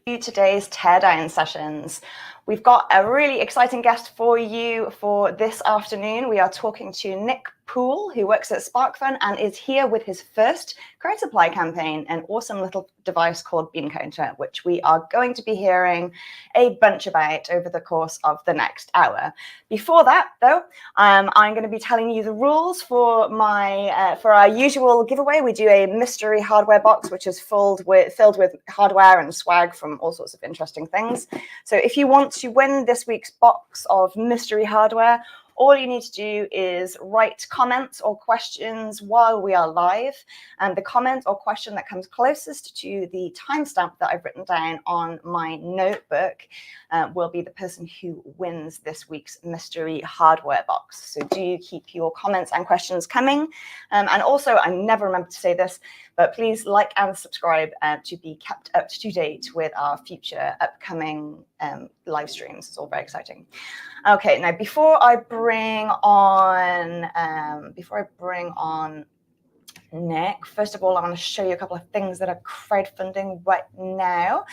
Today's Teardown Sessions. We've got a really exciting guest for you for this afternoon. We are talking to Nick Poole, who works at Sparkfun and is here with his first crowd supply campaign, an awesome little device called BeanCounter, which we are going to be hearing a bunch about over the course of the next hour. Before that, though, I'm going to be telling you the rules for for our usual giveaway. We do a mystery hardware box, which is filled with hardware and swag from all sorts of interesting things. So if you want to win this week's box of mystery hardware, all you need to do is write comments or questions while we are live. And the comment or question that comes closest to the timestamp that I've written down on my notebook will be the person who wins this week's mystery hardware box. So do keep your comments and questions coming. And also, I never remember to say this, but please like and subscribe to be kept up to date with our future upcoming live streams. It's all very exciting. Okay, now before I bring on Nick, first of all, I want to show you a couple of things that are crowdfunding right now.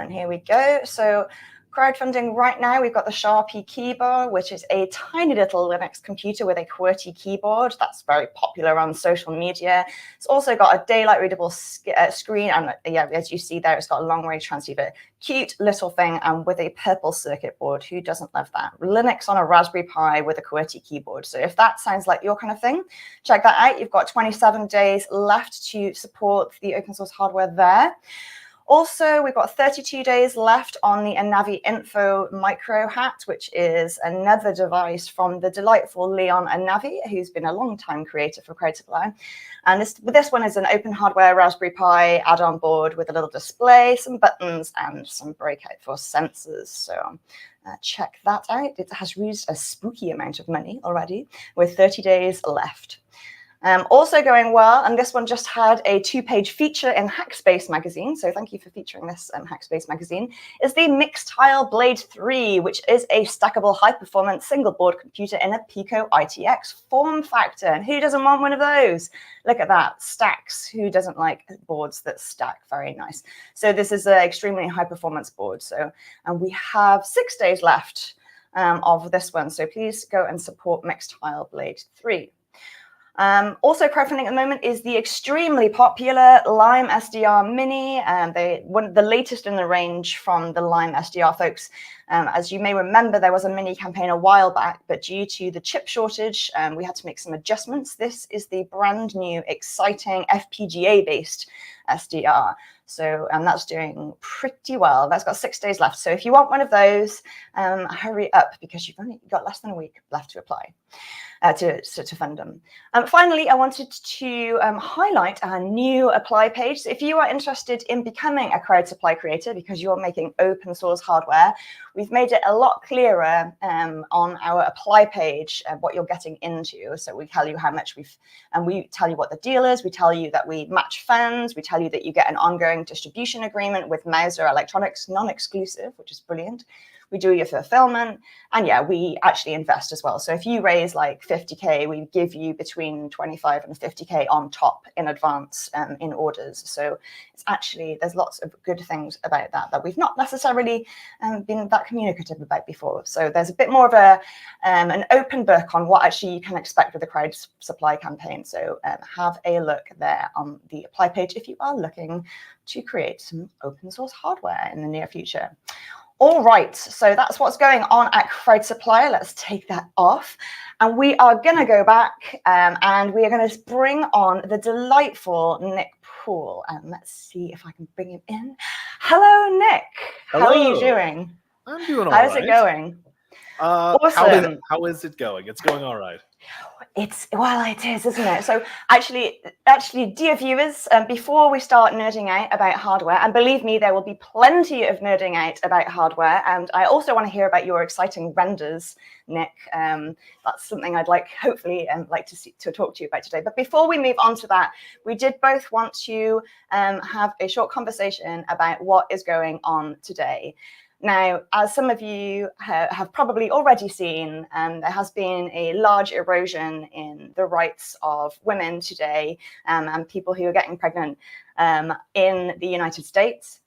Here we go. So crowdfunding right now, we've got the Sharpie keyboard, which is a tiny little Linux computer with a QWERTY keyboard. That's very popular on social media. It's also got a daylight readable screen, and yeah, as you see there, it's got a long range transceiver. Cute little thing, and with a purple circuit board. Who doesn't love that? Linux on a Raspberry Pi with a QWERTY keyboard. So if that sounds like your kind of thing, check that out. You've got 27 days left to support the open source hardware there. Also, we've got 32 days left on the Anavi Info Micro Hat, which is another device from the delightful Leon Anavi, who's been a long-time creator for Crowd Supply. And this one is an open hardware Raspberry Pi add-on board with a little display, some buttons, and some breakout force sensors. So check that out. It has raised a spooky amount of money already, with 30 days left. Also going well, and this one just had a 2-page feature in Hackspace magazine, so thank you for featuring this Hackspace magazine, is the Mixtile Blade 3, which is a stackable high-performance single-board computer in a Pico ITX form factor. And who doesn't want one of those? Look at that, stacks. Who doesn't like boards that stack? Very nice. So this is an extremely high-performance board. And we have 6 days left of this one, so please go and support Mixtile Blade 3. Also crowdfunding at the moment is the extremely popular Lime SDR Mini, the latest in the range from the Lime SDR folks. As you may remember, there was a mini campaign a while back, but due to the chip shortage, we had to make some adjustments. This is the brand new, exciting FPGA-based SDR. And that's doing pretty well. That's got 6 days left. So if you want one of those, hurry up, because you've only got less than a week left to apply. To fund them. Finally, I wanted to highlight our new apply page. So if you are interested in becoming a crowd supply creator because you're making open source hardware, we've made it a lot clearer on our apply page what you're getting into. So we tell you how much we tell you what the deal is, we tell you that we match funds, we tell you that you get an ongoing distribution agreement with Mauser Electronics, non-exclusive, which is brilliant. We do your fulfillment, and yeah, we actually invest as well. So if you raise like 50K, we give you between 25 and 50K on top in advance in orders. So it's actually, there's lots of good things about that we've not necessarily been that communicative about before. So there's a bit more of an open book on what actually you can expect with the crowd supply campaign. So have a look there on the apply page if you are looking to create some open source hardware in the near future. All right, so that's what's going on at Crowd Supply. Let's take that off. And we are going to go back and we are going to bring on the delightful Nick Poole. And let's see if I can bring him in. Hello, Nick. Hello. How are you doing? I'm doing all right. How's it going? Awesome. How is it going? It's going all right. It is, isn't it? So actually, dear viewers, before we start nerding out about hardware, and believe me, there will be plenty of nerding out about hardware, and I also want to hear about your exciting renders, Nick. That's something I'd hopefully like to talk to you about today. But before we move on to that, we did both want to have a short conversation about what is going on today. Now, as some of you have probably already seen, there has been a large erosion in the rights of women today and people who are getting pregnant in the United States.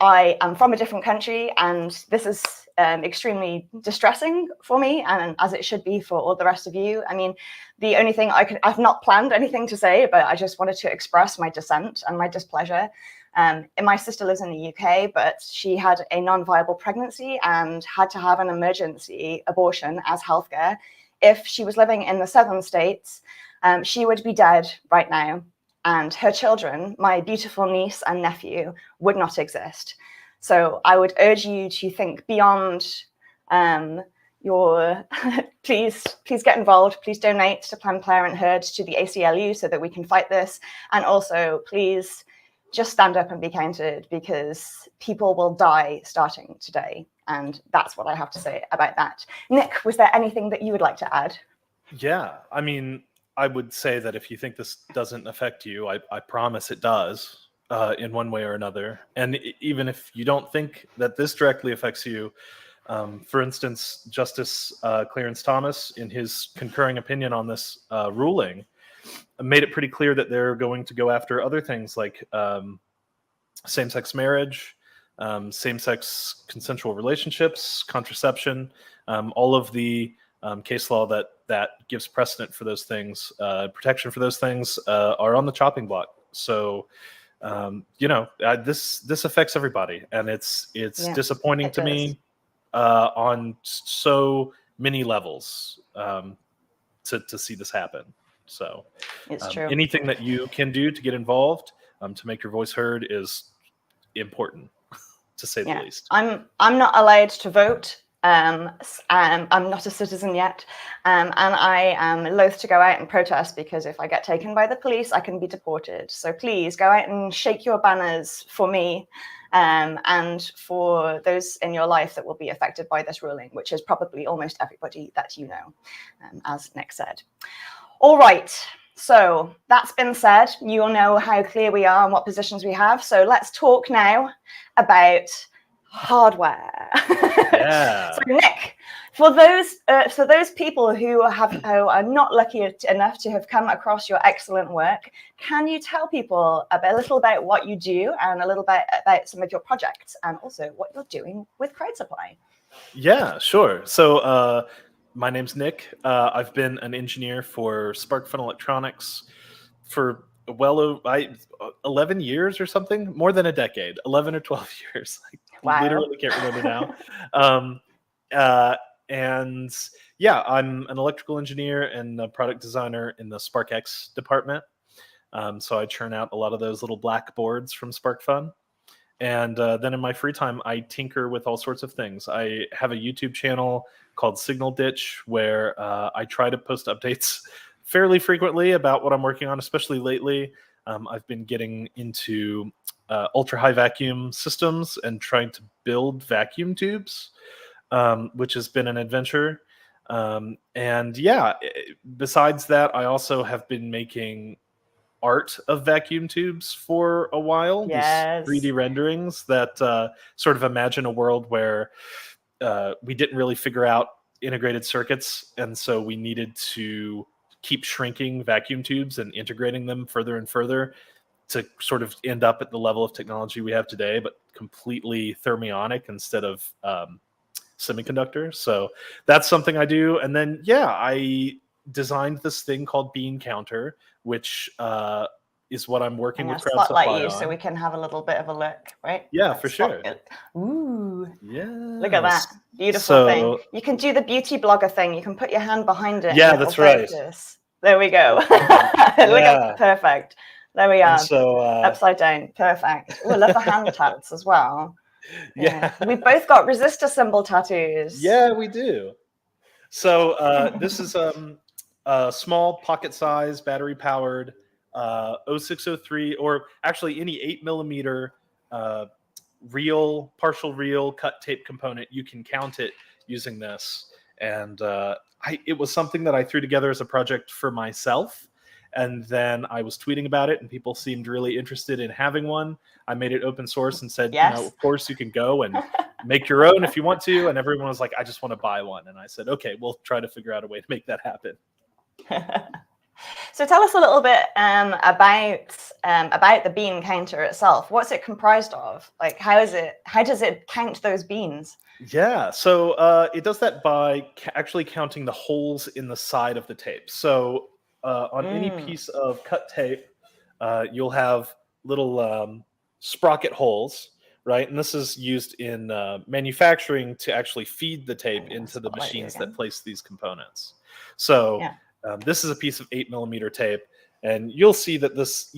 I am from a different country, and this is extremely distressing for me, and as it should be for all the rest of you. I mean, the only thing I've not planned anything to say, but I just wanted to express my dissent and my displeasure. My sister lives in the UK, but she had a non-viable pregnancy and had to have an emergency abortion as healthcare. If she was living in the southern states, she would be dead right now. And her children, my beautiful niece and nephew, would not exist. So I would urge you to think beyond your, please get involved, please donate to Planned Parenthood, to the ACLU, so that we can fight this. And also, please just stand up and be counted, because people will die starting today. And that's what I have to say about that. Nick, was there anything that you would like to add? Yeah, I mean, I would say that if you think this doesn't affect you, I promise it does in one way or another. And even if you don't think that this directly affects you, for instance, Justice Clarence Thomas, in his concurring opinion on this ruling, made it pretty clear that they're going to go after other things like same-sex marriage, same-sex consensual relationships, contraception, all of the case law that gives precedent for those things, protection for those things, are on the chopping block. So, this affects everybody, and it's disappointing to me on so many levels to see this happen. So, it's true. Anything that you can do to get involved, to make your voice heard, is important, to say the least. I'm not allowed to vote. I'm not a citizen yet, and I am loath to go out and protest, because if I get taken by the police, I can be deported. So please go out and shake your banners for me, and for those in your life that will be affected by this ruling, which is probably almost everybody that you know, as Nick said. All right. So that's been said. You all know how clear we are and what positions we have. So let's talk now about hardware. Yeah. So Nick, for those people who are not lucky enough to have come across your excellent work, can you tell people a little about what you do, and a little bit about some of your projects, and also what you're doing with Crowd Supply? Yeah, sure. So my name's Nick. I've been an engineer for Sparkfun Electronics for 11 years or something, more than a decade, 11 or 12 years. I literally can't remember now. And yeah, I'm an electrical engineer and a product designer in the SparkX department. So I churn out a lot of those little black boards from Sparkfun. And then in my free time, I tinker with all sorts of things. I have a YouTube channel called Signal Ditch, where I try to post updates fairly frequently about what I'm working on, especially lately. I've been getting into ultra high vacuum systems and trying to build vacuum tubes, which has been an adventure. And yeah, besides that, I also have been making art of vacuum tubes for a while. Yes. These 3D renderings that sort of imagine a world where we didn't really figure out integrated circuits, and so we needed to keep shrinking vacuum tubes and integrating them further and further to sort of end up at the level of technology we have today, but completely thermionic instead of semiconductor. So that's something I do. And then, yeah, I designed this thing called BeanCounter, which is what I'm working with Crowd Supply spotlight you on. So we can have a little bit of a look, right? Yeah, for sure. Ooh. Yeah. Look at that. Beautiful thing. You can do the beauty blogger thing. You can put your hand behind it. Yeah, that's right. There we go. Look at that. Perfect. There we are. And so, upside down. Perfect. Oh, I love the hand tats as well. Yeah. We've both got resistor symbol tattoos. Yeah, we do. So this is a small pocket-sized, battery-powered 0603, or actually any 8mm partial real cut tape component. You can count it using this. And it was something that I threw together as a project for myself. And then I was tweeting about it, and people seemed really interested in having one. I made it open source and said, yes, of course you can go and make your own if you want to. And everyone was like, I just want to buy one. And I said, okay, we'll try to figure out a way to make that happen. So tell us a little bit about the BeanCounter itself. What's it comprised of? Like, how does it count those beans? Yeah, so it does that by actually counting the holes in the side of the tape. So on any piece of cut tape, you'll have little sprocket holes, right? And this is used in manufacturing to actually feed the tape into the machines that place these components. So this is a piece of 8mm tape, and you'll see that this,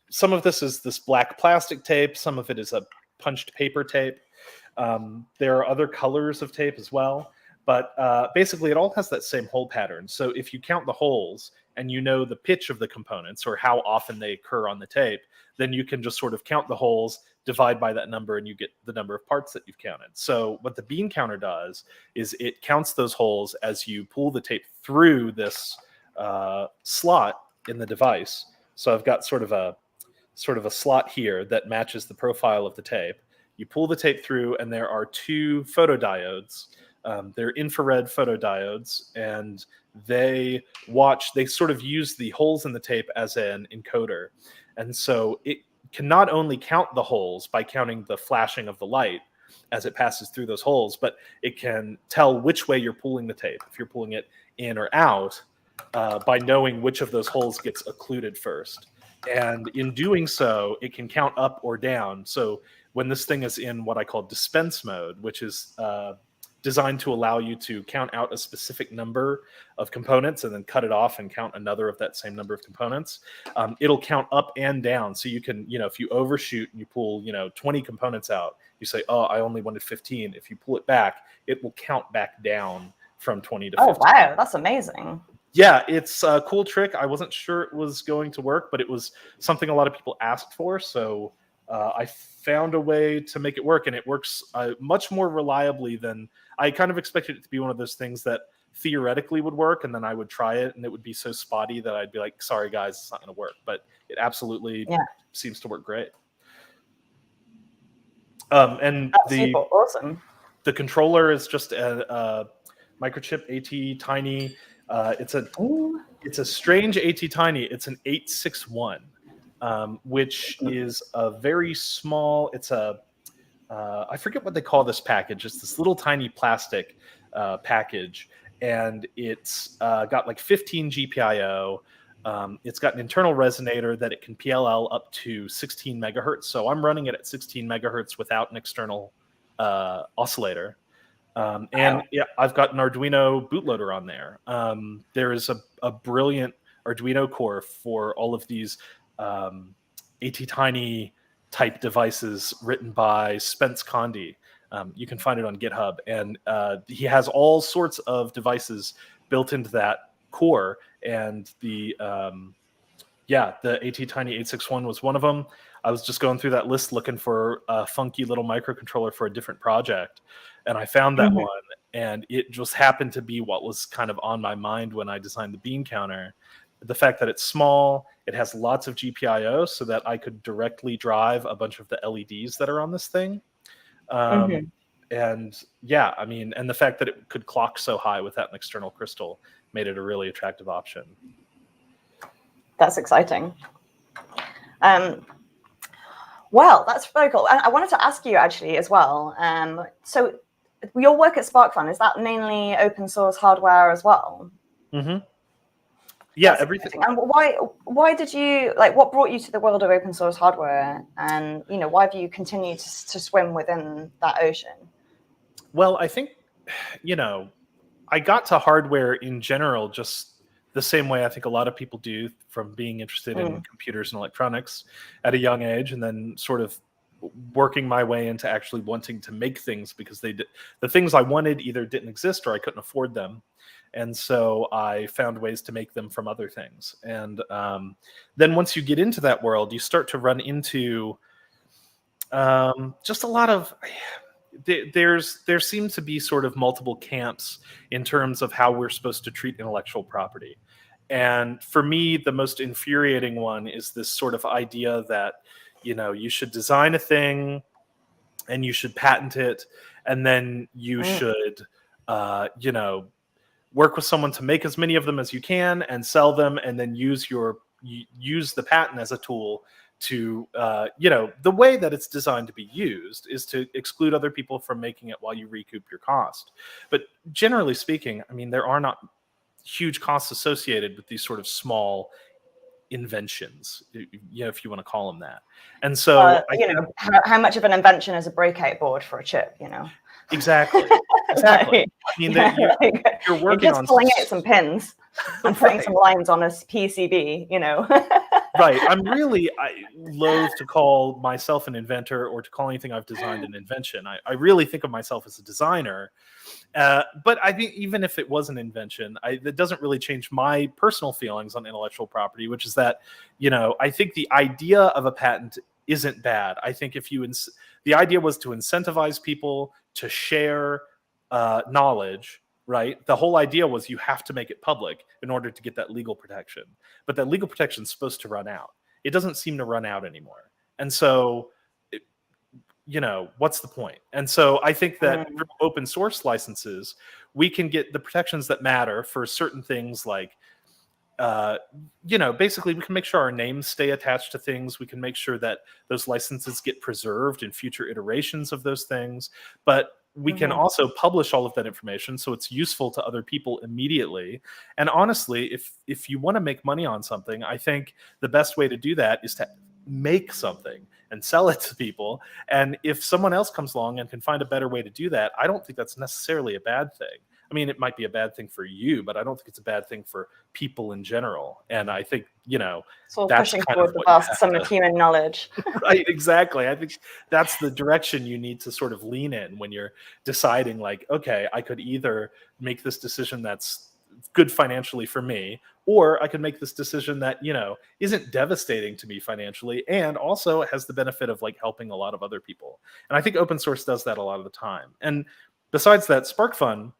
some of this is this black plastic tape, some of it is a punched paper tape. There are other colors of tape as well, but basically it all has that same hole pattern. So if you count the holes and you know the pitch of the components or how often they occur on the tape, then you can just sort of count the holes, divide by that number, and you get the number of parts that you've counted. So what the BeanCounter does is it counts those holes as you pull the tape through this slot in the device. So I've got sort of a slot here that matches the profile of the tape. You pull the tape through, and there are two photodiodes. They're infrared photodiodes, and they sort of use the holes in the tape as an encoder. And so it can not only count the holes by counting the flashing of the light as it passes through those holes, but it can tell which way you're pulling the tape, if you're pulling it in or out, by knowing which of those holes gets occluded first. And in doing so, it can count up or down. So when this thing is in what I call dispense mode, which is designed to allow you to count out a specific number of components and then cut it off and count another of that same number of components, it'll count up and down. So you can, if you overshoot and you pull, 20 components out, you say, oh, I only wanted 15. If you pull it back, it will count back down from 20 to 15. Oh, wow. That's amazing. Yeah, it's a cool trick. I wasn't sure it was going to work, but it was something a lot of people asked for. So I found a way to make it work, and it works much more reliably than I kind of expected it to be. One of those things that theoretically would work, and then I would try it, and it would be so spotty that I'd be like, sorry, guys, it's not going to work. But it absolutely seems to work great. And That's super awesome. The controller is just a microchip AT Tiny. It's a strange AT Tiny. It's an 861. Which is a very small, it's I forget what they call this package. It's this little tiny plastic package, and it's got like 15 GPIO. It's got an internal resonator that it can PLL up to 16 megahertz. So I'm running it at 16 megahertz without an external oscillator. And I've got an Arduino bootloader on there. There is a brilliant Arduino core for all of these AT Tiny type devices written by Spence Condi. You can find it on GitHub, and he has all sorts of devices built into that core. And the AT Tiny 861 was one of them. I was just going through that list looking for a funky little microcontroller for a different project, and I found that one, and it just happened to be what was kind of on my mind when I designed the BeanCounter. The fact that it's small, it has lots of GPIO so that I could directly drive a bunch of the LEDs that are on this thing. And the fact that it could clock so high without an external crystal made it a really attractive option. That's exciting. Well, that's very cool. And I wanted to ask you actually as well. So your work at Sparkfun, is that mainly open source hardware as well? Mm-hmm. Yeah, That's everything. And why did you, what brought you to the world of open source hardware? And, why have you continued to swim within that ocean? Well, I think, I got to hardware in general just the same way I think a lot of people do, from being interested in computers and electronics at a young age, and then sort of working my way into actually wanting to make things because the things I wanted either didn't exist or I couldn't afford them. And so I found ways to make them from other things. And then once you get into that world, you start to run into just a lot of... There seems to be sort of multiple camps in terms of how we're supposed to treat intellectual property. And for me, the most infuriating one is this sort of idea that, you should design a thing and you should patent it, and then you should, work with someone to make as many of them as you can and sell them, and then use the patent as a tool to, the way that it's designed to be used is to exclude other people from making it while you recoup your cost. But generally speaking, I mean, there are not huge costs associated with these sort of small inventions, if you want to call them that. And so how much of an invention is a breakout board for a chip, Exactly. Right. I mean, you're working just on pulling out some pins and putting Right. some lines on a PCB, Right. I'm really loath to call myself an inventor or to call anything I've designed an invention. I really think of myself as a designer. But I think even if it was an invention, that doesn't really change my personal feelings on intellectual property, which is that, I think the idea of a patent isn't bad. I think if the idea was to incentivize people to share knowledge, right? The whole idea was you have to make it public in order to get that legal protection. But that legal protection is supposed to run out. It doesn't seem to run out anymore. And so, what's the point? And so I think that through open source licenses, we can get the protections that matter for certain things like, basically we can make sure our names stay attached to things. We can make sure that those licenses get preserved in future iterations of those things. But we can also publish all of that information so it's useful to other people immediately. And honestly, if you want to make money on something, I think the best way to do that is to make something and sell it to people. And if someone else comes along and can find a better way to do that, I don't think that's necessarily a bad thing. I mean, it might be a bad thing for you, but I don't think it's a bad thing for people in general. And I think, so that's pushing kind forward of the what vast sum of human knowledge. Right, exactly. I think that's the direction you need to sort of lean in when you're deciding, like, okay, I could either make this decision that's good financially for me, or I could make this decision that, isn't devastating to me financially and also has the benefit of like helping a lot of other people. And I think open source does that a lot of the time. And besides that, Sparkfun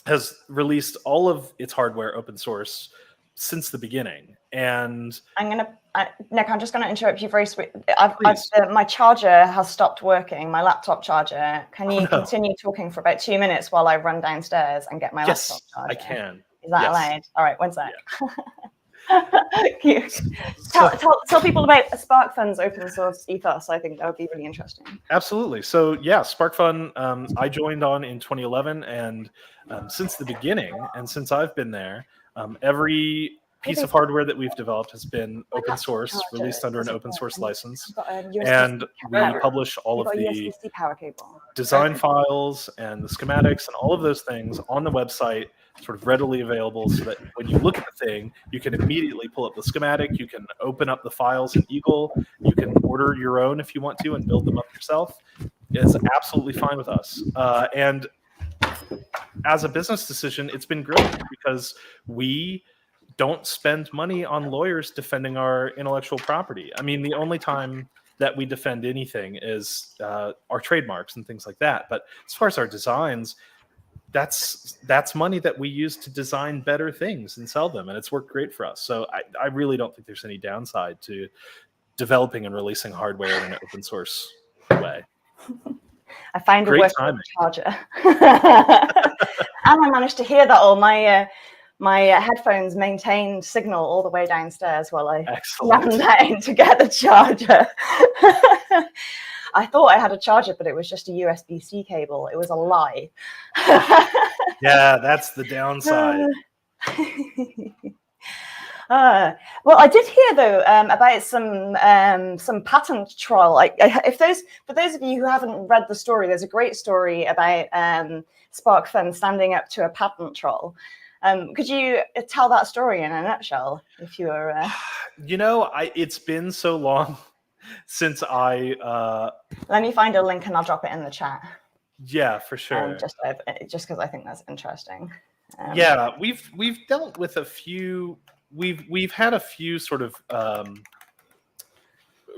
has released all of its hardware open source since the beginning. And Nick, I'm just going to interrupt you very sweet. My charger has stopped working, my laptop charger. Can you continue talking for about 2 minutes while I run downstairs and get my laptop charger? I can. Is that allowed? All right, one sec. Yeah. Tell people about Sparkfun's open source ethos. I think that would be really interesting. Absolutely. So yeah, Sparkfun, I joined on in 2011, and since the beginning, and since I've been there, every piece of hardware that we've developed has been open source, released under an open source license, and we publish all of the design files and the schematics and all of those things on the website, sort of readily available, so that when you look at the thing, you can immediately pull up the schematic, you can open up the files in Eagle, you can order your own if you want to and build them up yourself. It's absolutely fine with us. And as a business decision, it's been great because we don't spend money on lawyers defending our intellectual property. I mean, the only time that we defend anything is our trademarks and things like that. But as far as our designs, that's money that we use to design better things and sell them, and it's worked great for us. So I really don't think there's any downside to developing and releasing hardware in an open source way. I found a working charger. And I managed to hear that all my headphones maintained signal all the way downstairs while I ran down to get the charger. I thought I had a charger, but it was just a USB-C cable. It was a lie. Yeah, that's the downside. Well, I did hear though about some patent troll. For those of you who haven't read the story, there's a great story about Sparkfun standing up to a patent troll. Could you tell that story in a nutshell, if you were? It's been so long since I. Let me find a link and I'll drop it in the chat. Yeah, for sure. Just because I think that's interesting. Yeah, we've dealt with a few. We've had a few sort of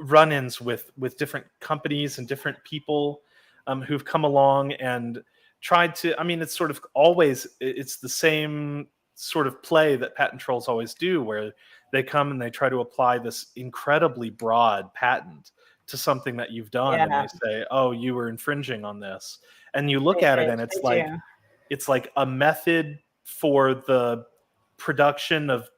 run-ins with different companies and different people who've come along and tried to. I mean, it's sort of always it's the same sort of play that patent trolls always do, where they come and they try to apply this incredibly broad patent to something that you've done, and they say, "Oh, you were infringing on this," and you look at it, and it's like a method for the production of,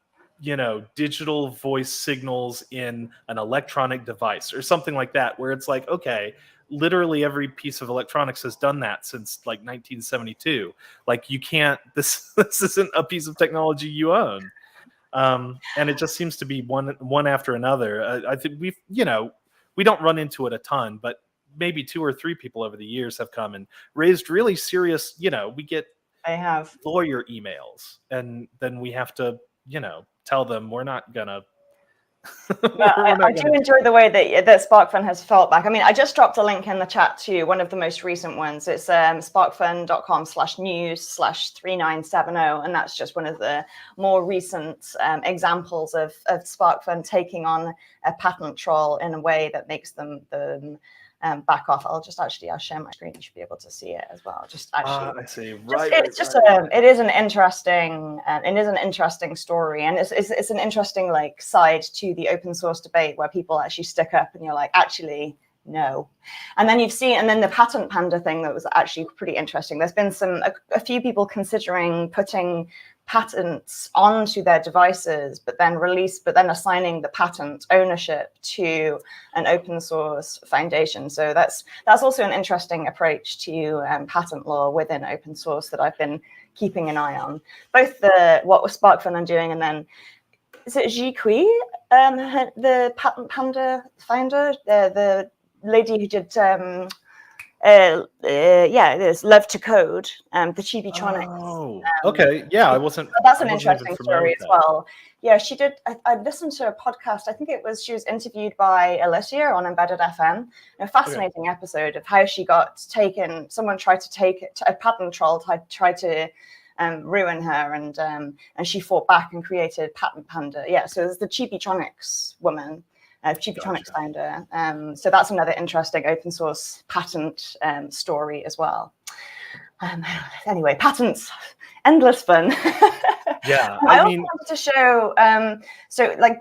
digital voice signals in an electronic device or something like that, where it's like, okay, literally every piece of electronics has done that since like 1972. Like, you can't, this isn't a piece of technology you own. And it just seems to be one after another. I think we don't run into it a ton, but maybe 2 or 3 people over the years have come and raised really serious, we get lawyer emails, and then we have to, tell them we're not gonna. I do enjoy the way that Sparkfun has felt back. I mean, I just dropped a link in the chat to one of the most recent ones. It's sparkfun.com/news/3970, and that's just one of the more recent examples of Sparkfun taking on a patent troll in a way that makes them back off. I'll share my screen. You should be able to see it as well. Just actually, I see. It is an interesting story, and it's an interesting like side to the open source debate where people actually stick up, and you're like, actually, no. And then and then the patent panda thing that was actually pretty interesting. There's been a few people considering putting patents onto their devices, but then assigning the patent ownership to an open source foundation. So that's also an interesting approach to patent law within open source that I've been keeping an eye on. Both what Sparkfun are doing, and then is it Ji Kui, the patent panda founder, the lady who did it is Love to Code, the Chibitronics. Oh, okay. Yeah, I wasn't. That's an interesting story as well. Yeah, she did. I listened to a podcast. I think she was interviewed by Alicia on Embedded FM. A fascinating episode of how she got taken. Someone tried to take it. A patent troll tried to ruin her, and she fought back and created Patent Panda. Yeah, so there's the Chibitronics woman. Chibitronics founder. So that's another interesting open source patent story as well. Anyway, patents, endless fun. Yeah, I also wanted to show.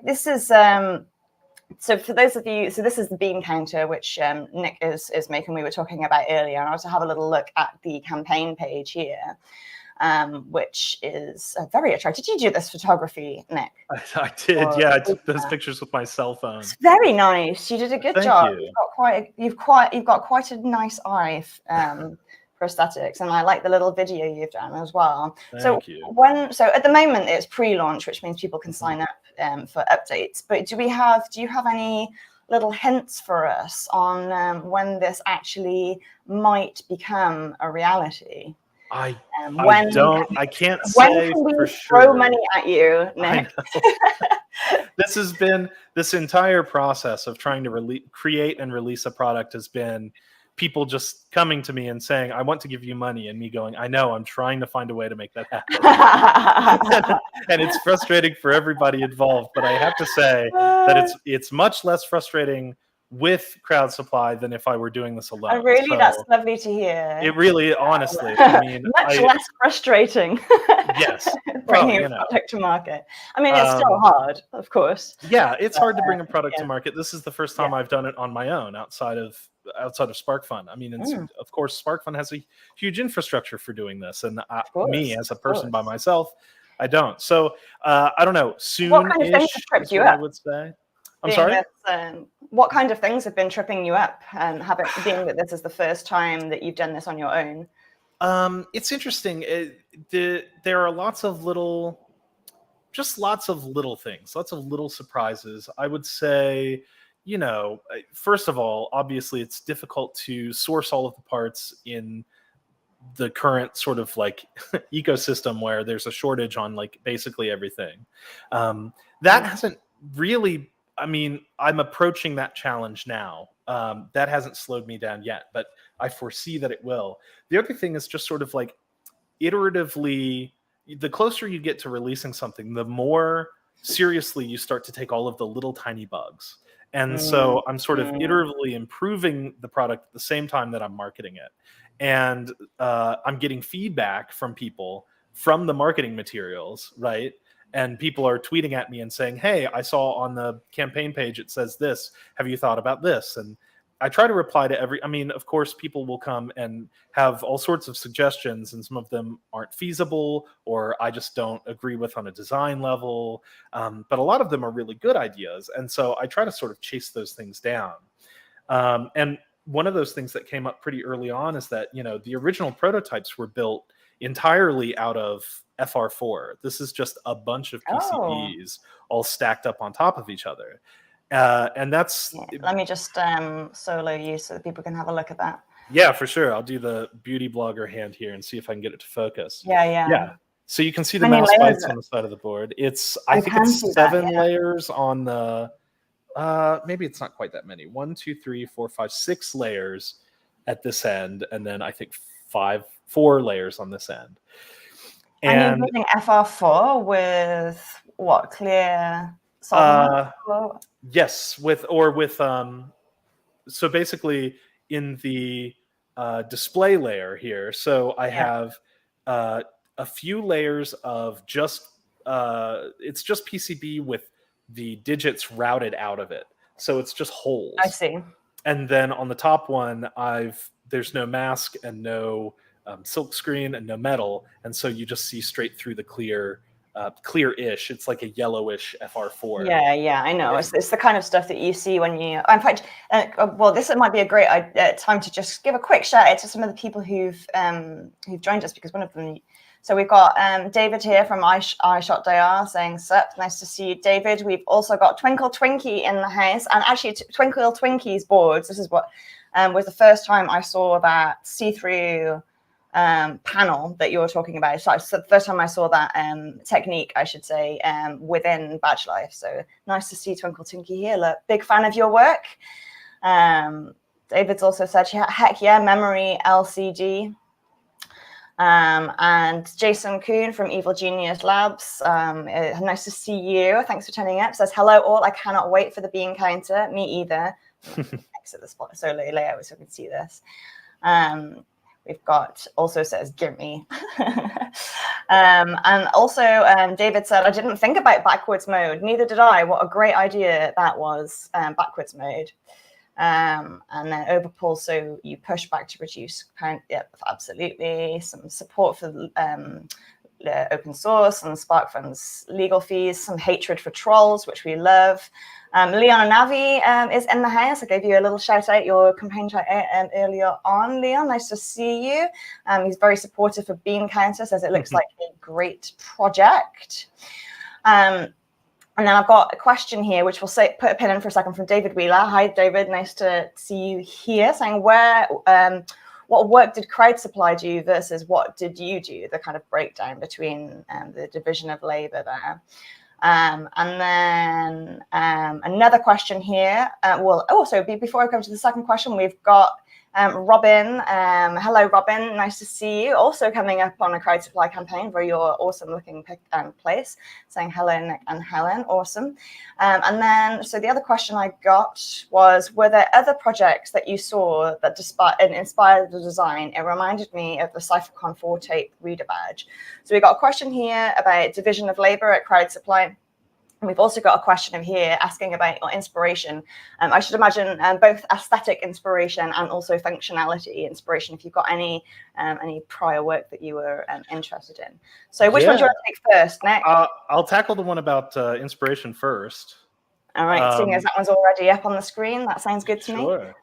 This is. So for those of you, this is the BeanCounter, which Nick is making. We were talking about earlier, and I also have a little look at the campaign page here. Which is very attractive. Did you do this photography, Nick? I did. Yeah, I took those pictures with my cell phone. It's very nice. You did a good job. You. You've got quite a nice eye for aesthetics, and I like the little video you've done as well. Thank you. So at the moment it's pre-launch, which means people can sign up for updates. But do you have any little hints for us on when this actually might become a reality? I can't say when can we for throw sure. money at you, Nick? This has been this entire process of trying to create and release a product has been people just coming to me and saying, I want to give you money, and me going, I know, I'm trying to find a way to make that happen. And it's frustrating for everybody involved, but I have to say that it's much less frustrating with crowd supply than if I were doing this alone. That's lovely to hear. It really, honestly, I mean, much less frustrating. Yes, bringing a product to market. I mean, it's still hard, of course. Yeah, it's hard to bring a product to market. This is the first time I've done it on my own outside of Sparkfun. I mean, of course, Sparkfun has a huge infrastructure for doing this, and me as a person by myself, I don't. So I don't know. Soon, what kind of things have tripped you up? I would say. I'm sorry? What kind of things have been tripping you up? Being that this is the first time that you've done this on your own. It's interesting. There are lots of little things, lots of little surprises. I would say, first of all, obviously it's difficult to source all of the parts in the current sort of like ecosystem where there's a shortage on like basically everything. That hasn't really, I mean, I'm approaching that challenge now. That hasn't slowed me down yet, but I foresee that it will. The other thing is just sort of like iteratively, the closer you get to releasing something, the more seriously you start to take all of the little tiny bugs. And so I'm sort of iteratively improving the product at the same time that I'm marketing it. And I'm getting feedback from people from the marketing materials, right? And people are tweeting at me and saying, hey, I saw on the campaign page, it says this. Have you thought about this? And I try to reply to every. I mean, of course, people will come and have all sorts of suggestions, and some of them aren't feasible, or I just don't agree with on a design level. But a lot of them are really good ideas, and so I try to sort of chase those things down. And one of those things that came up pretty early on is that the original prototypes were built entirely out of FR4. This is just a bunch of Oh, PCBs all stacked up on top of each other. And that's let me just solo you so that people can have a look at that. Yeah, for sure. I'll do the beauty blogger hand here and see if I can get it to focus. Yeah. So you can see the How many mouse layers? bites on the side of the board. I think can it's see that, 7 yeah. layers on the maybe it's not quite that many. 1, 2, 3, 4, 5, 6 layers at this end, and then I think 4 layers on this end. And you're using FR4 with what, clear solvent? Yes, with so basically in the display layer here, so I have a few layers of just it's just PCB with the digits routed out of it, so it's just holes. I see. And then on the top one, there's no mask and no silk screen and no metal, and so you just see straight through the clear-ish. It's like a yellowish FR4. Yeah, I know. It's the kind of stuff that you see when you. In fact, well, this might be a great time to just give a quick shout out to some of the people who've joined us, because one of them. So we've got David here from iShot DR saying, "Sup, nice to see you, David." We've also got Twinkle Twinkie in the house, and actually Twinkle Twinkie's boards. This is what was the first time I saw that see-through panel that you were talking about. So the first time I saw that technique, I should say, within BadgeLyfe. So nice to see Twinkle Twinkie here. Look, big fan of your work. David's also said, heck yeah, memory LCD. And Jason Kuhn from Evil Genius Labs, nice to see you. Thanks for turning up. Says, hello all, I cannot wait for the BeanCounter. Me either. Exit the spot so layout so we can see this. We've got also says, gimme. And also David said, I didn't think about backwards mode. Neither did I. What a great idea that was, backwards mode. And then over Poole, so you push back to reduce current. Yep, absolutely. Some support for open source and Sparkfun's legal fees, some hatred for trolls, which we love. Leon Navi is in the house. I gave you a little shout out, your campaign shout out earlier on, Leon. Nice to see you. He's very supportive of BeanCounter, says it looks like a great project. And then I've got a question here, which we'll put a pin in for a second, from David Wheeler. Hi, David. Nice to see you here. Saying, what work did Crowd Supply do versus what did you do? The kind of breakdown between the division of labor there. And then another question here. Before I come to the second question, we've got Robin. Hello, Robin. Nice to see you. Also coming up on a Crowd Supply campaign for your awesome looking pick and place. Saying hello, Nick and Helen. Awesome. And then, so the other question I got was, were there other projects that you saw that inspired the design? It reminded me of the CypherCon 4 tape reader badge. So we got a question here about division of labor at Crowd Supply. We've also got a question here asking about your inspiration. I should imagine both aesthetic inspiration and also functionality inspiration, if you've got any prior work that you were interested in. So which one do you want to take first, Nick? I'll tackle the one about inspiration first. All right, seeing as that one's already up on the screen, that sounds good to me. Sure.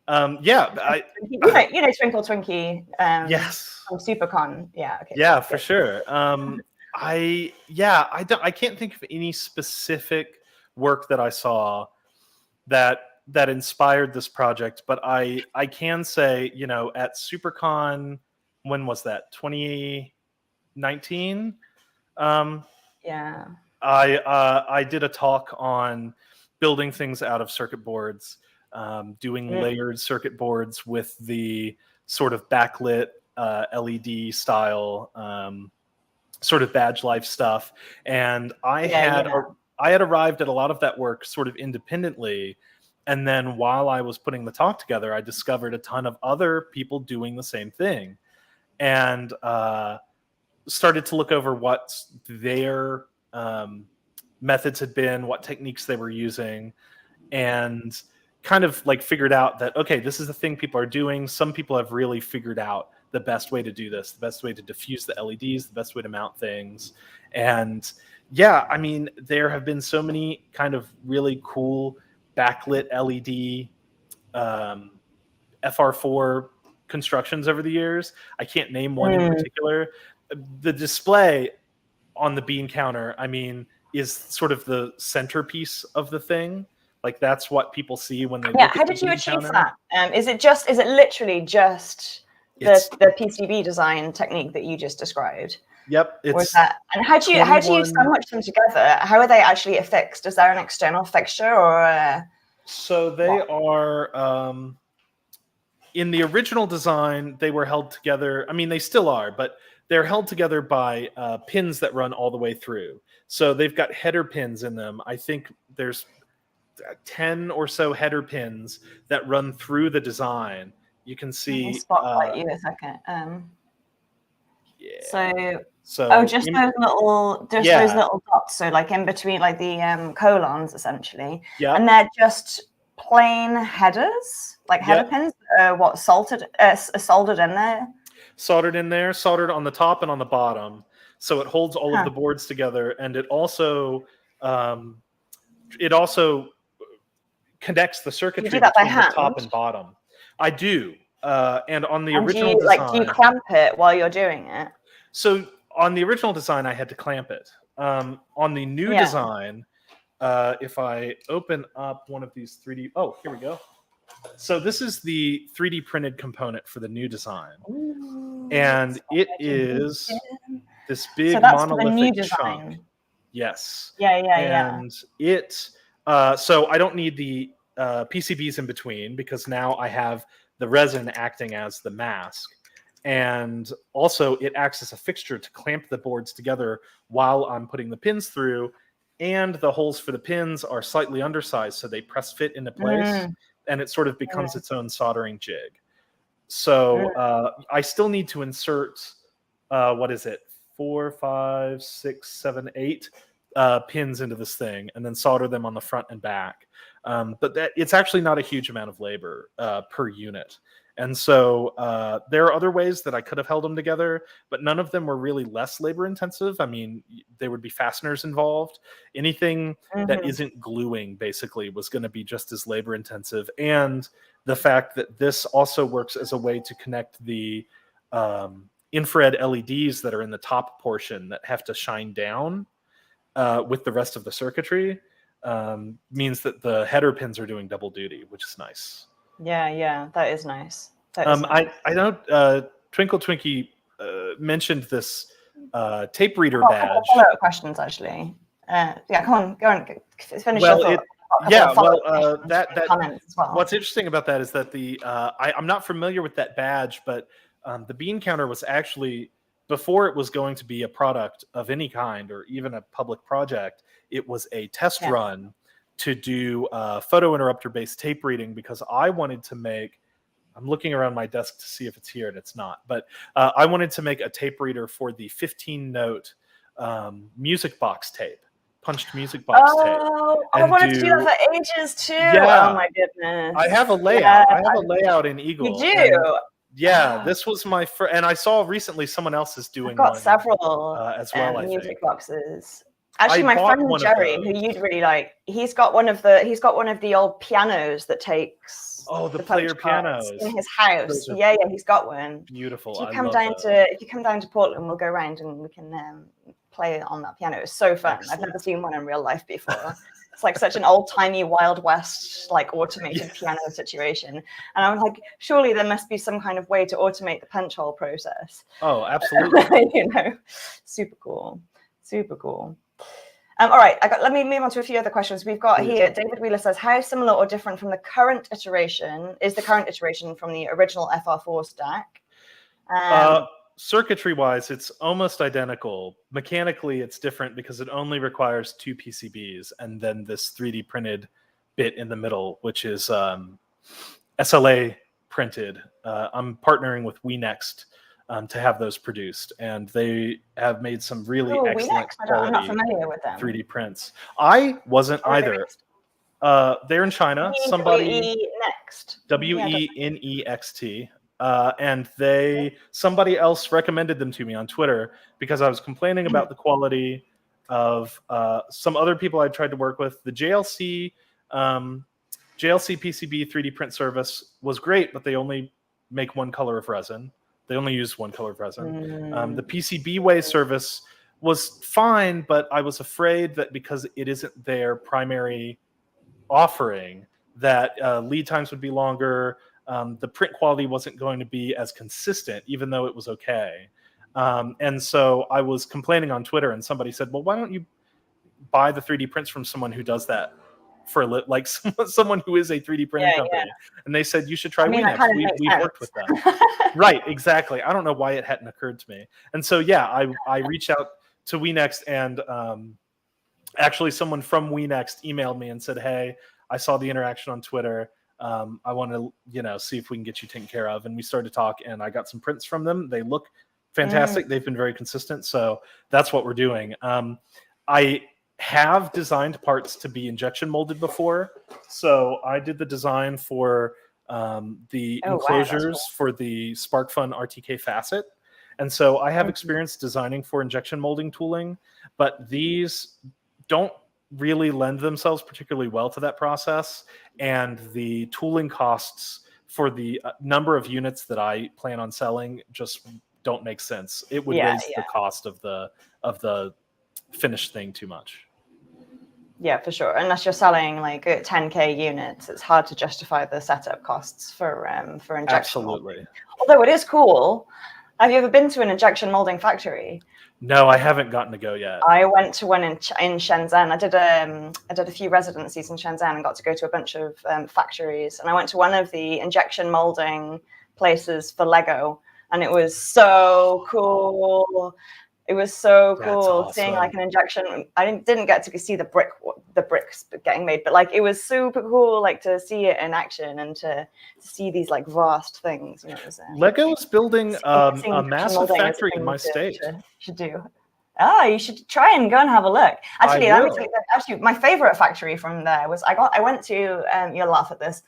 You know Twinkle Twinkie yes. from SuperCon. Yeah, okay. Yeah, for sure. I can't think of any specific work that I saw that inspired this project, but I can say, at SuperCon, when was that? 2019? Yeah. I did a talk on building things out of circuit boards, doing layered circuit boards with the sort of backlit LED style sort of BadgeLyfe stuff, and I had arrived at a lot of that work sort of independently, and then while I was putting the talk together, I discovered a ton of other people doing the same thing, and started to look over what their methods had been, what techniques they were using, and kind of like figured out that, okay, this is the thing people are doing. Some people have really figured out the best way to do this, the best way to diffuse the LEDs, the best way to mount things. And yeah, I mean, there have been so many kind of really cool backlit LED FR4 constructions over the years. I can't name one in particular. The display on the BeanCounter, I mean, is sort of the centerpiece of the thing. Like that's what people see when they look at the How did you achieve BeanCounter. that? Is it literally just the PCB design technique that you just described? Yep. Or is that, and how do you sandwich them together? How are they actually affixed? Is there an external fixture or? So they are, in the original design, they were held together. I mean, they still are, but they're held together by pins that run all the way through. So they've got header pins in them. I think there's 10 or so header pins that run through the design. You can see. Spotlight you a second. Yeah. So just those little dots. So like in between, like the colons, essentially. Yeah. And they're just plain headers, like header pins. What soldered in there? Soldered in there, soldered on the top and on the bottom. So it holds all of the boards together, and it also connects the circuitry between the top and bottom. I do. And on the original design, do you clamp it while you're doing it? So on the original design, I had to clamp it. On the new design, if I open up one of these 3D, oh, here we go. So this is the 3D printed component for the new design. Ooh, and it is this big monolithic chunk. Yes. And it, so I don't need the PCBs in between because now I have the resin acting as the mask. And also it acts as a fixture to clamp the boards together while I'm putting the pins through. And the holes for the pins are slightly undersized, so they press fit into place. And it sort of becomes its own soldering jig. So I still need to insert, 4, 5, 6, 7, 8 pins into this thing and then solder them on the front and back. But it's actually not a huge amount of labor per unit. And so there are other ways that I could have held them together, but none of them were really less labor intensive. I mean, there would be fasteners involved. Anything that isn't gluing basically was going to be just as labor intensive. And the fact that this also works as a way to connect the infrared LEDs that are in the top portion that have to shine down with the rest of the circuitry means that the header pins are doing double duty, which is nice. Yeah, that is nice. I know Twinkle Twinkie mentioned this tape reader badge. Follow-up questions, actually. Come on, go on, finish your thought. What's interesting about that is that I'm not familiar with that badge, but the BeanCounter was actually, before it was going to be a product of any kind or even a public project, it was a test run to do photo interrupter based tape reading because I wanted to make, I'm looking around my desk to see if it's here and it's not, but I wanted to make a tape reader for the 15-note music box tape, punched music box tape. I wanted to do that for ages too. Yeah, oh my goodness. I have a layout. I have a layout in Eagle. You do? This was my first, and I saw recently someone else is doing I've got one, several as well. music boxes. Actually, my friend Jerry, who you'd really like, he's got one of the old pianos that takes the player pianos in his house. Yeah, he's got one. Beautiful. If you come down to Portland, we'll go around and we can play on that piano. It's so fun. Excellent. I've never seen one in real life before. It's like such an old-timey Wild West, like automated piano situation. And I'm like, surely there must be some kind of way to automate the punch hole process. Oh, absolutely. Super cool. All right, let me move on to a few other questions we've got here. David Wheeler says, how similar or different from the current iteration from the original FR4 stack? Circuitry-wise, it's almost identical. Mechanically, it's different because it only requires 2 PCBs and then this 3D printed bit in the middle, which is SLA printed. I'm partnering with WeNext to have those produced, and they have made some really excellent quality I'm not familiar with them. 3D prints. I wasn't either. They're in China. WE Next. WENEXT. And somebody else recommended them to me on Twitter because I was complaining about the quality of some other people I tried to work with. The JLC PCB 3D print service was great, but they only make one color of resin. They only use one color of resin. The PCBWay service was fine, but I was afraid that because it isn't their primary offering, that lead times would be longer. The print quality wasn't going to be as consistent, even though it was okay. And so I was complaining on Twitter, and somebody said, well, why don't you buy the 3D prints from someone who does that for like someone who is a 3D printing company? Yeah. And they said, you should try WeNext. We've worked with them. Right, exactly. I don't know why it hadn't occurred to me. And so, yeah, I reached out to WeNext, and actually someone from WeNext emailed me and said, hey, I saw the interaction on Twitter. I want to, see if we can get you taken care of. And we started to talk, and I got some prints from them. They look fantastic. They've been very consistent. So that's what we're doing. I have designed parts to be injection molded before. So I did the design for the enclosures for the Sparkfun RTK facet. And so I have experience designing for injection molding tooling, but these don't really lend themselves particularly well to that process. And the tooling costs for the number of units that I plan on selling just don't make sense. It would raise the cost of the finished thing too much. Yeah, for sure. Unless you're selling like 10K units, it's hard to justify the setup costs for injection. Absolutely. Molding. Although it is cool. Have you ever been to an injection molding factory? No, I haven't gotten to go yet. I went to one in Shenzhen. I did a few residencies in Shenzhen and got to go to a bunch of factories. And I went to one of the injection molding places for Lego, and it was so cool. It was so cool awesome. Seeing like an injection. I didn't get to see the bricks getting made, but like it was super cool, like to see it in action and to see these like vast things. Lego is building a massive factory in my state. Should do. You should try and go and have a look. Actually, actually, my favorite factory from there was I went to. You'll laugh at this,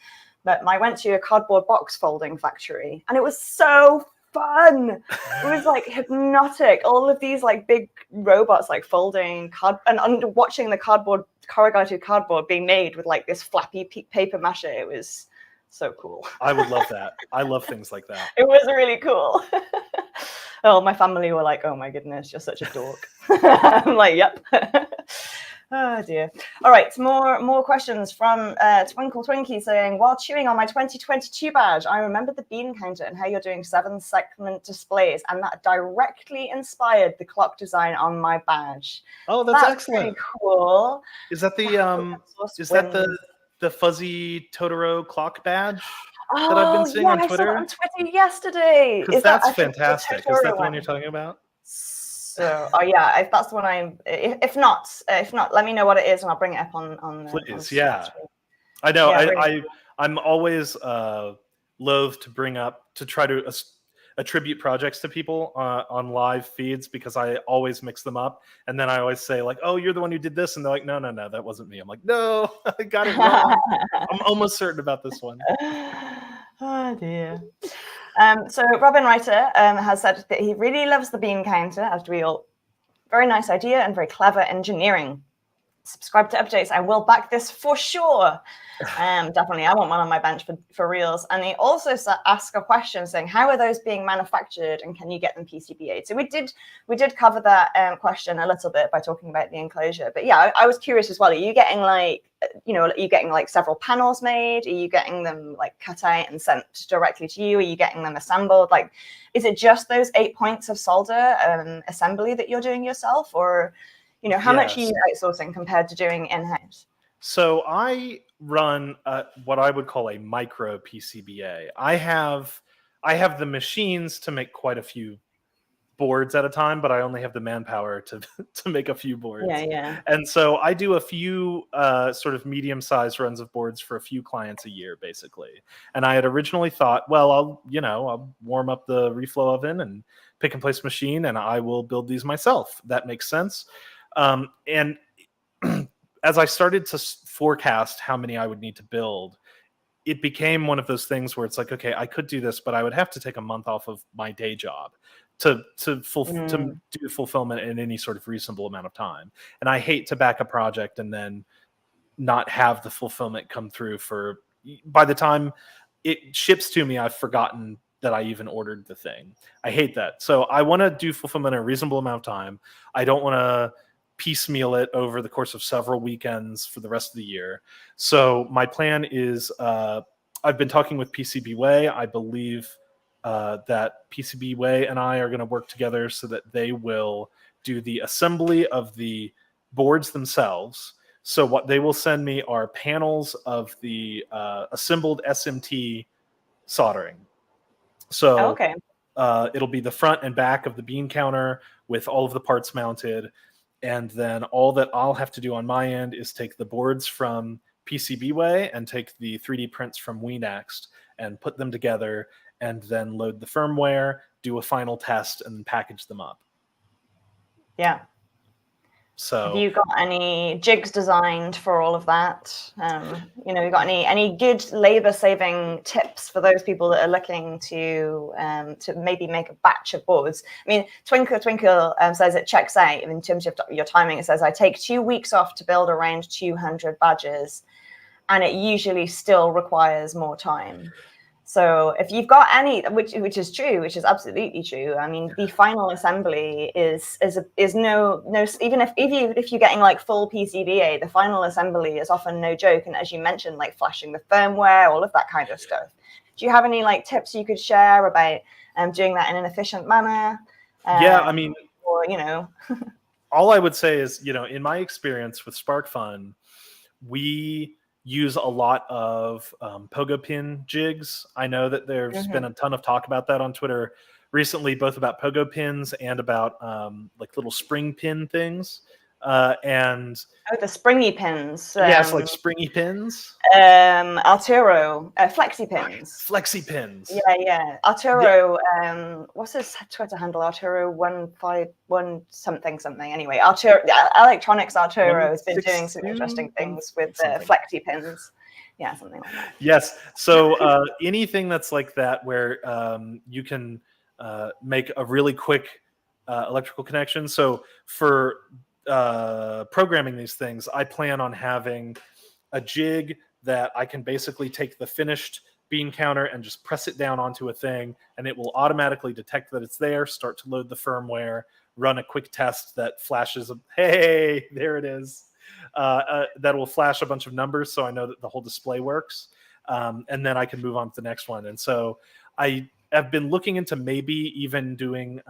but I went to a cardboard box folding factory, and it was so fun. It was like hypnotic. All of these like big robots like folding and watching the corrugated cardboard being made with like this flappy paper mache. It was so cool. I would love that. I love things like that. It was really cool. Oh, my family were like, oh my goodness, you're such a dork. I'm like, yep. Oh dear. All right, more questions from Twinkle Twinkie saying, while chewing on my 2022 badge, I remembered the BeanCounter and how you're doing 7-segment displays, and that directly inspired the clock design on my badge. Oh, that's excellent. Pretty cool. Is that the fuzzy Totoro clock badge that I've been seeing on Twitter? I saw it on Twitter yesterday. Because that's fantastic. Is that the one you're talking about? So, if that's the one if not, let me know what it is and I'll bring it up on Please, yeah. I know. I'm always loath to try to attribute projects to people on live feeds because I always mix them up. And then I always say like, oh, you're the one who did this. And they're like, no, that wasn't me. I'm like, no, I got it wrong. I'm almost certain about this one. Oh dear. So Robin Writer has said that he really loves the BeanCounter, as do we all. Very nice idea and very clever engineering. Subscribe to updates. I will back this for sure. Definitely, I want one on my bench for reals. And he also asked a question saying, how are those being manufactured and can you get them PCBA'd? So we did cover that question a little bit by talking about the enclosure. But yeah, I was curious as well. Are you getting like several panels made? Are you getting them like cut out and sent directly to you? Are you getting them assembled? Like, is it just those 8 points of solder assembly that you're doing yourself, or how much are you outsourcing compared to doing in-house? So I run what I would call a micro PCBA. I have the machines to make quite a few boards at a time, but I only have the manpower to make a few boards. Yeah. And so I do a few sort of medium-sized runs of boards for a few clients a year, basically. And I had originally thought, well, I'll warm up the reflow oven and pick and place machine, and I will build these myself. That makes sense. And as I started to forecast how many I would need to build, it became one of those things where it's like, okay, I could do this, but I would have to take a month off of my day job to do fulfillment in any sort of reasonable amount of time. And I hate to back a project and then not have the fulfillment come through for, by the time it ships to me, I've forgotten that I even ordered the thing. I hate that. So I want to do fulfillment in a reasonable amount of time. I don't want to piecemeal it over the course of several weekends for the rest of the year. So my plan is, I've been talking with PCBWay. I believe that PCBWay and I are going to work together so that they will do the assembly of the boards themselves. So what they will send me are panels of the assembled SMT soldering. So Okay. it'll be the front and back of the BeanCounter with all of the parts mounted. And then all that I'll have to do on my end is take the boards from PCBWay and take the 3D prints from WeNext and put them together and then load the firmware, do a final test, and package them up. Yeah. So have you got any jigs designed for all of that? You know, you got any good labor-saving tips for those people that are looking to maybe make a batch of boards? I mean, Twinkle says it checks out in terms of your timing. It says, I take 2 weeks off to build around 200 badges, and it usually still requires more time. So if you've got any, which is true, which is absolutely true. I mean, the final assembly is no even if you're getting like full PCBA, the final assembly is often no joke. And as you mentioned, like flashing the firmware, all of that kind of stuff. Do you have any like tips you could share about doing that in an efficient manner? Yeah, I mean, or you know, all I would say is, you know, in my experience with Sparkfun, we use a lot of pogo pin jigs. I know that there's been a ton of talk about that on Twitter recently, both about pogo pins and about like little spring pin things. And the springy pins. yes, like springy pins. Arturo, flexi pins. Flexi pins. Yeah. Arturo, what's his Twitter handle? Arturo 151 something. Anyway, Arturo Electronics Arturo has been doing some interesting things with flexi pins. Yeah, something like that. Yes. So anything that's like that, where you can make a really quick electrical connection. So for programming these things, I plan on having a jig that I can basically take the finished BeanCounter and just press it down onto a thing, and it will automatically detect that it's there, start to load the firmware, run a quick test that flashes, hey, there it is. That will flash a bunch of numbers so I know that the whole display works. And then I can move on to the next one. And so I have been looking into maybe even doing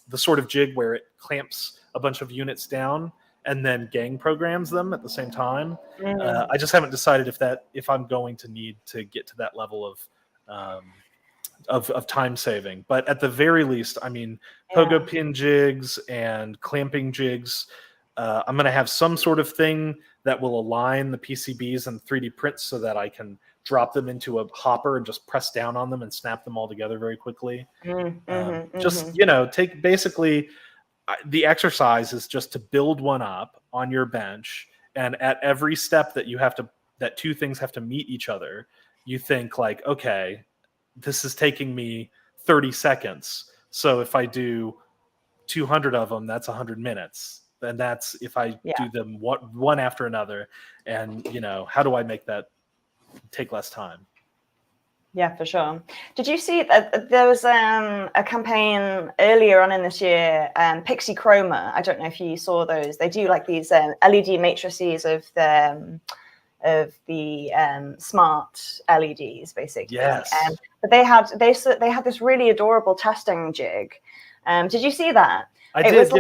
the sort of jig where it clamps a bunch of units down and then gang programs them at the same time. I just haven't decided if I'm going to need to get to that level of time saving. But at the very least, I mean, pogo pin jigs and clamping jigs, I'm going to have some sort of thing that will align the PCBs and 3D prints so that I can drop them into a hopper and just press down on them and snap them all together very quickly. Just, you know, take basically the exercise is just to build one up on your bench. And at every step that two things have to meet each other, you think like, okay, this is taking me 30 seconds. So if I do 200 of them, that's 100 minutes. And that's if I do them one after another. And, you know, how do I make that take less time? Yeah, for sure. Did you see that there was a campaign earlier on in this year, Pixie Chroma? I don't know if you saw those. They do like these LED matrices of the smart LEDs, basically. Yes. But they had this really adorable testing jig. Did you see that? I did.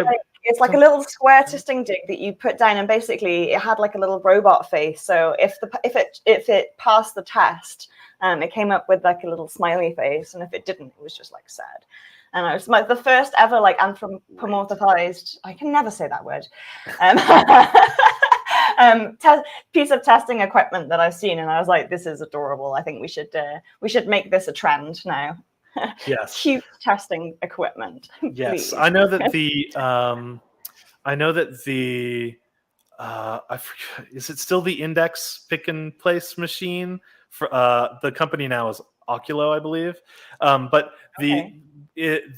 It's like a little square testing jig that you put down, and basically it had like a little robot face. So if it passed the test, it came up with like a little smiley face, and if it didn't, it was just like sad. And it was the first ever like anthropomorphized, I can never say that word, piece of testing equipment that I've seen, and I was like, this is adorable. I think we should make this a trend now. Yes. Cute testing equipment. Yes, please. I know that the I forget, is it still the Index pick and place machine? For the company now is Oculo, I believe. But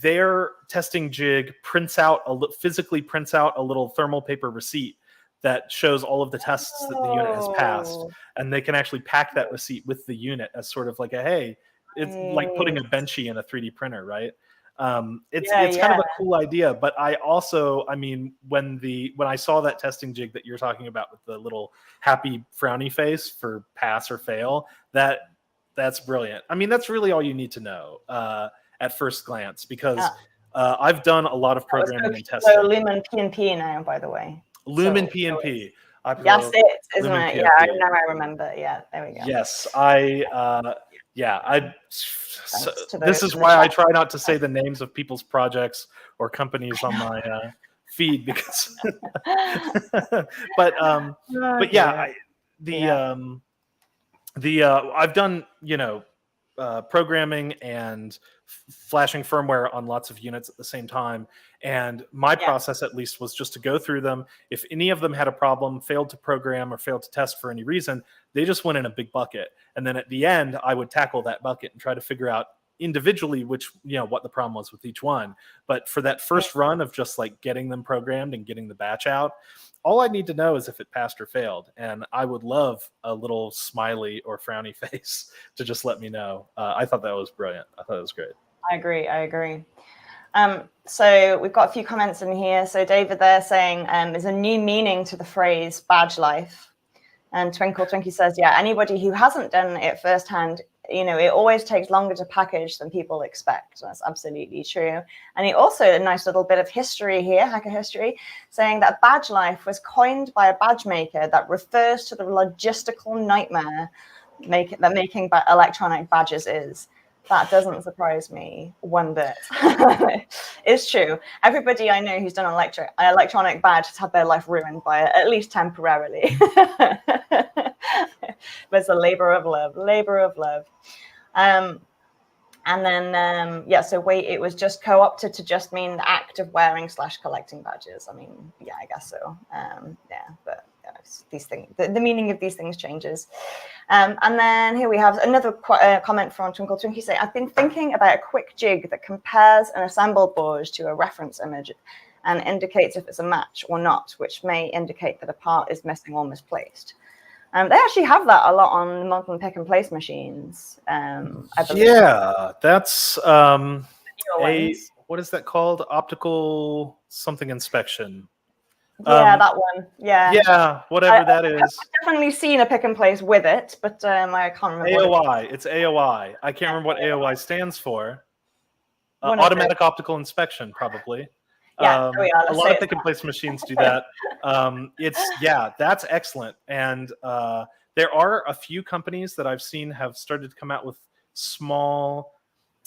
their testing jig physically prints out a little thermal paper receipt that shows all of the tests that the unit has passed, and they can actually pack that receipt with the unit as sort of like it's like putting a Benchy in a 3D printer, right? It's kind of a cool idea, but I mean, when I saw that testing jig that you're talking about with the little happy frowny face for pass or fail, that's brilliant. I mean, that's really all you need to know at first glance, because I've done a lot of programming and testing. So Lumen PNP now, by the way. Lumen PNP. That's it, isn't it? PNP. Yeah, now I remember. Yeah, there we go. Yes, this is why I try not to say the names of people's projects or companies on my feed, because but yeah, I've done, programming and flashing firmware on lots of units at the same time, and my process at least was just to go through them. If any of them had a problem, failed to program or failed to test for any reason, they just went in a big bucket, and then at the end I would tackle that bucket and try to figure out individually what the problem was with each one. But for that first run of just like getting them programmed and getting the batch out, all I need to know is if it passed or failed, and I would love a little smiley or frowny face to just let me know. I thought that was brilliant. I thought it was great. I agree. So we've got a few comments in here. So David there saying there's a new meaning to the phrase BadgeLyfe. And Twinkle Twinkie says, yeah, anybody who hasn't done it firsthand, it always takes longer to package than people expect. That's absolutely true. And he also, a nice little bit of history here, hacker history, saying that BadgeLyfe was coined by a badge maker that refers to the logistical nightmare that making electronic badges is. That doesn't surprise me one bit. It's true. Everybody I know who's done an electronic badge has had their life ruined by it, at least temporarily. But it's a labor of love. And then, so it was just co-opted to just mean the act of wearing / collecting badges. I mean, yeah, I guess so. But these things, the meaning of these things changes. And then here we have another comment from Twinkle Twinkie saying, I've been thinking about a quick jig that compares an assembled board to a reference image and indicates if it's a match or not, which may indicate that a part is missing or misplaced. They actually have that a lot on modern pick and place machines. I believe. Yeah, that's what is that called? Optical something inspection. Yeah, that one. Yeah, whatever that is. I've definitely seen a pick and place with it, but I can't remember. AOI. It's AOI. I can't remember what AOI stands for. Automatic optical inspection, probably. Yeah, a lot of pick and place machines do that. That's excellent. And there are a few companies that I've seen have started to come out with small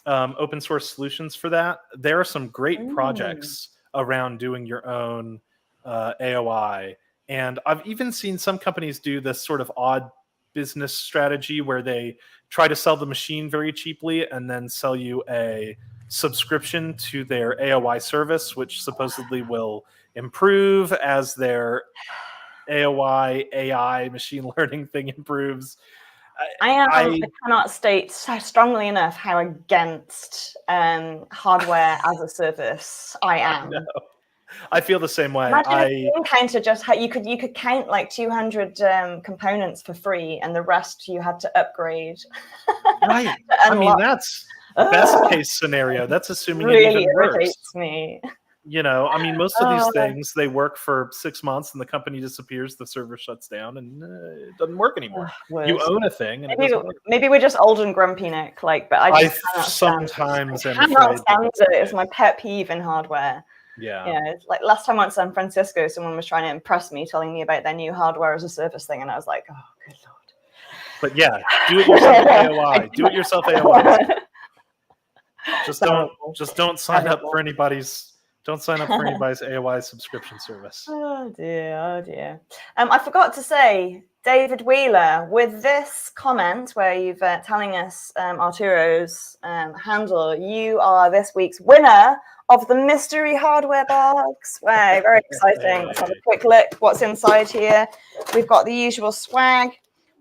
open source solutions for that. There are some great projects around doing your own AOI. And I've even seen some companies do this sort of odd business strategy where they try to sell the machine very cheaply and then sell you a subscription to their AOI service, which supposedly will improve as their AOI AI machine learning thing improves. I cannot state strongly enough how against hardware as a service I am. I feel the same way. Imagine BeanCounter just you could count like 200 components for free, and the rest you had to upgrade. Right. I mean, that's best case scenario. That's assuming really it even irritates works. me. I mean, most of these things, they work for 6 months and the company disappears, the server shuts down, and it doesn't work anymore. You own a thing, and maybe we're just old and grumpy, Nick. But I sometimes am cannot stand it. It's my pet peeve in hardware. Yeah. It's like last time I went to San Francisco, someone was trying to impress me, telling me about their new hardware as a service thing, and I was like, oh, good lord. But yeah, do it yourself AOI. Do it yourself AOI. Just don't sign up for anybody's. Don't sign up for anybody's AOI subscription service. Oh dear. I forgot to say, David Wheeler, with this comment where you've telling us Arturo's handle, you are this week's winner of the mystery hardware box. Wow, very exciting. Let's have a quick look what's inside here. We've got the usual swag.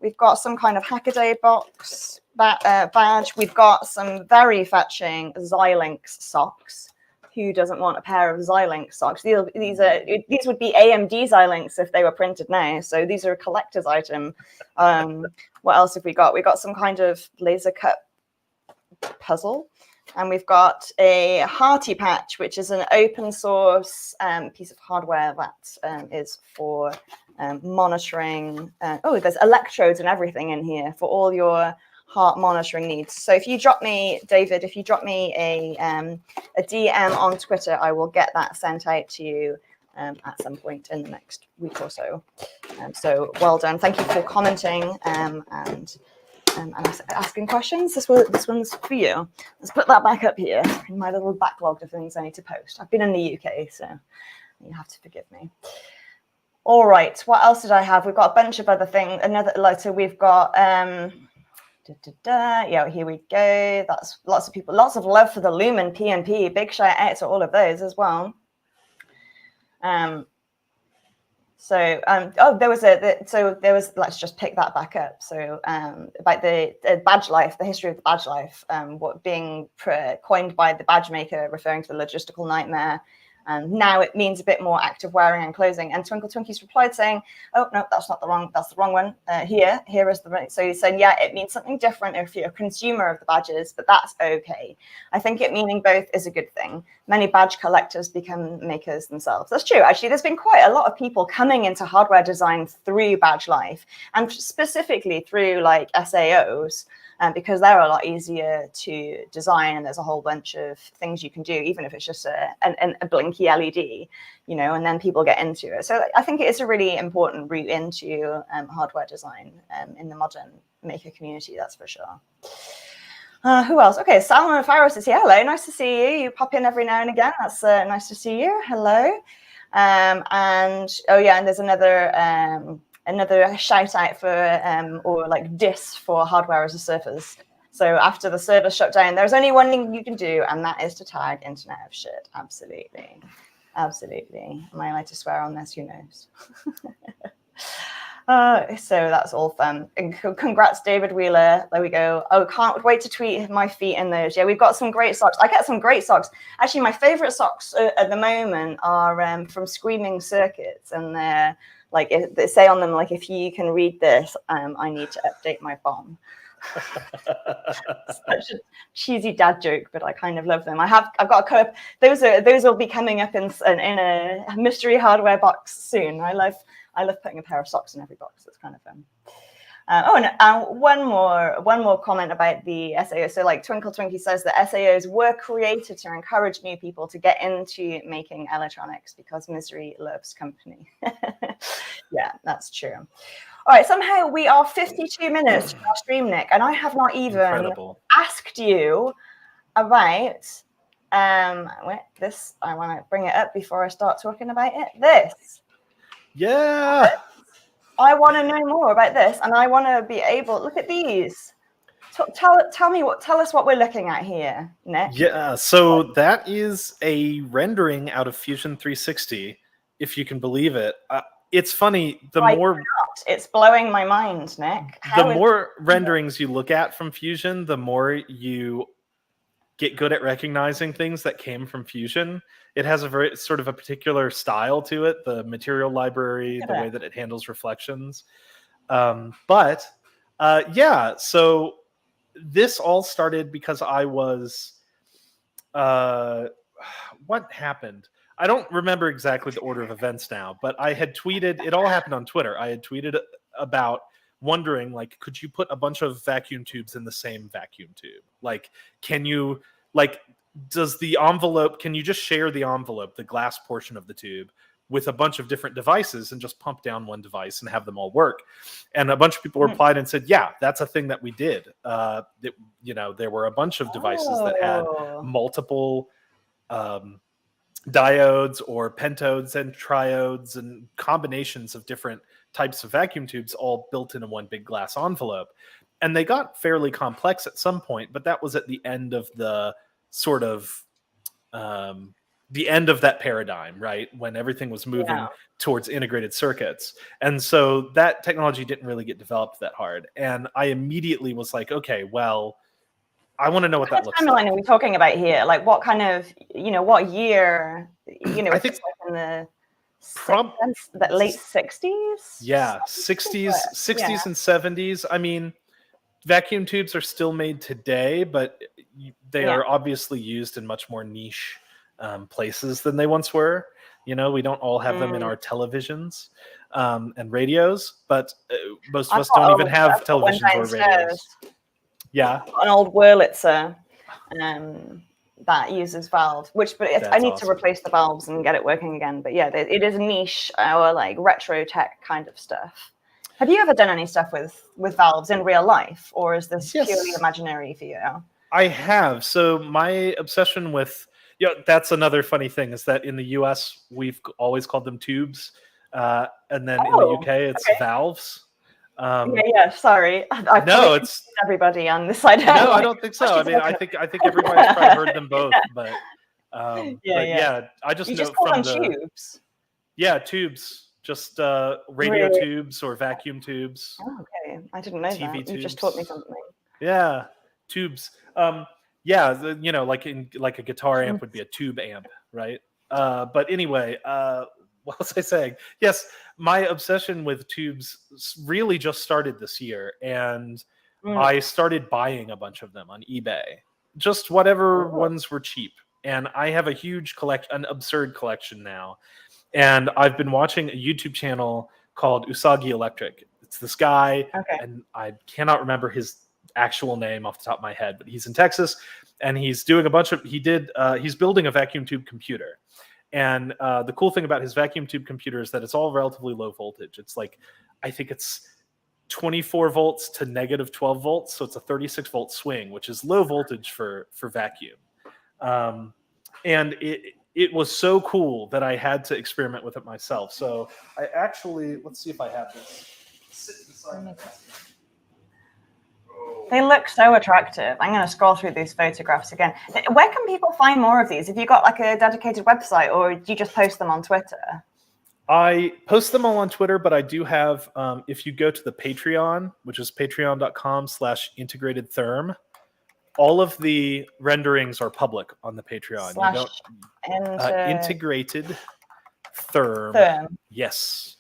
We've got some kind of Hackaday box badge. We've got some very fetching Xilinx socks. Who doesn't want a pair of Xilinx socks? These would be AMD Xilinx if they were printed now. So these are a collector's item. What else have we got? We got some kind of laser cut puzzle, and we've got a Hearty patch, which is an open source piece of hardware that is for monitoring. Oh, there's electrodes and everything in here for all your heart monitoring needs. So if you drop me, David, if you drop me a DM on Twitter, I will get that sent out to you at some point in the next week or so. So well done. Thank you for commenting and asking questions. This one's for you. Let's put that back up here in my little backlog of things I need to post. I've been in the UK, so you have to forgive me. All right, what else did I have? We've got a bunch of other things. So we've got yeah, here we go. That's lots of people, lots of love for the Lumen PNP. Big shout out to all of those as well. There was let's just pick that back up. So about the BadgeLyfe, the history of the BadgeLyfe, what being coined by the badge maker, referring to the logistical nightmare. And now it means a bit more active wearing and closing. And Twinkle Twinkies replied saying, "Oh no, that's the wrong one. Here is the right." So he said, "Yeah, it means something different if you're a consumer of the badges, but that's okay. I think it meaning both is a good thing. Many badge collectors become makers themselves." That's true. Actually, there's been quite a lot of people coming into hardware design through BadgeLyfe, and specifically through like SAOs. Because they're a lot easier to design, and there's a whole bunch of things you can do, even if it's just a blinky LED, you know, and then people get into it. So I think it's a really important route into hardware design in the modern maker community, that's for sure. Who else? Okay, Salman Faros is here. Hello, nice to see you. You pop in every now and again. That's nice to see you. Hello. And oh yeah, and there's another shout out for or like diss for hardware as a service. So after the service shut down, there's only one thing you can do, and that is to tag Internet of Shit. Absolutely. Absolutely. Am I allowed to swear on this? Who knows? So that's all fun. And congrats, David Wheeler. There we go. Oh, can't wait to tweet my feet in those. Yeah, we've got some great socks. I get some great socks. Actually, my favorite socks at the moment are from Screaming Circuits, and they're like, they say on them, like, if you can read this, I need to update my bomb. Such a cheesy dad joke, but I kind of love them. I've got a couple. Those will be coming up in a mystery hardware box soon. I love putting a pair of socks in every box. It's kind of fun. One more comment about the SAO. So like Twinkle Twinkie says that SAOs were created to encourage new people to get into making electronics because misery loves company. Yeah, that's true. All right, somehow we are 52 minutes from our stream, Nick, and I have not even asked you about this. I want to bring it up before I start talking about it. This. Yeah. I want to know more about this, and I want to be able. Look at these. Tell us what we're looking at here, Nick. Yeah, so that is a rendering out of Fusion 360, if you can believe it. It's funny. It's blowing my mind, Nick. The more renderings you look at from Fusion, the more you get good at recognizing things that came from Fusion. It has a very sort of a particular style to it, the material library, the way that it handles reflections. Yeah, so this all started because I was, what happened? I don't remember exactly the order of events now, but I had tweeted, it all happened on Twitter. I had tweeted about wondering, like, could you put a bunch of vacuum tubes in the same vacuum tube? Like, can you, like, does the envelope, can you just share the envelope, the glass portion of the tube, with a bunch of different devices and just pump down one device and have them all work? And a bunch of people replied and said, yeah, that's a thing that we did. There were a bunch of devices that had multiple diodes or pentodes and triodes and combinations of different types of vacuum tubes all built into one big glass envelope. And they got fairly complex at some point, but that was at the end of the sort of the end of that paradigm, right? When everything was moving towards integrated circuits. And so that technology didn't really get developed that hard. And I immediately was like, okay, well, I want to know what that looks like. What timeline are we talking about here? Like what kind of, what year, I think like in the late 60s? Yeah, 60s and 70s. I mean, vacuum tubes are still made today, but they are obviously used in much more niche places than they once were. We don't all have them in our televisions and radios, but most of us don't even have televisions or radios. Yeah, an old Wurlitzer that uses valves, I need to replace the valves and get it working again. But yeah, it is niche or like retro tech kind of stuff. Have you ever done any stuff with valves in real life, or is this purely imaginary for you? I have. So my obsession with, that's another funny thing, is that in the US, we've always called them tubes. And then in the UK, it's valves. Sorry. It's everybody on this side. No, I don't think so. I mean, I think everybody's probably heard them both, but I just know from the tubes. Yeah, tubes. Just radio tubes or vacuum tubes. Oh, okay, I didn't know TV that. You just taught me something. Yeah, tubes. Like a guitar amp would be a tube amp, right? But anyway, what was I saying? Yes, my obsession with tubes really just started this year, and I started buying a bunch of them on eBay. Just whatever ones were cheap. And I have a huge an absurd collection now. And I've been watching a YouTube channel called Usagi Electric. It's this guy, and I cannot remember his actual name off the top of my head, but he's in Texas, and he's doing he's building a vacuum tube computer. And the cool thing about his vacuum tube computer is that it's all relatively low voltage. It's like, I think it's 24 volts to negative 12 volts. So it's a 36 volt swing, which is low voltage for vacuum. And it was so cool that I had to experiment with it myself. So I actually, let's see if I have this. Sit beside me. They look so attractive. I'm going to scroll through these photographs again. Where can people find more of these? Have you got like a dedicated website, or do you just post them on Twitter? I post them all on Twitter, but I do have, if you go to the Patreon, which is patreon.com/integratedtherm, all of the renderings are public on the Patreon. Integrated Therm. Yes.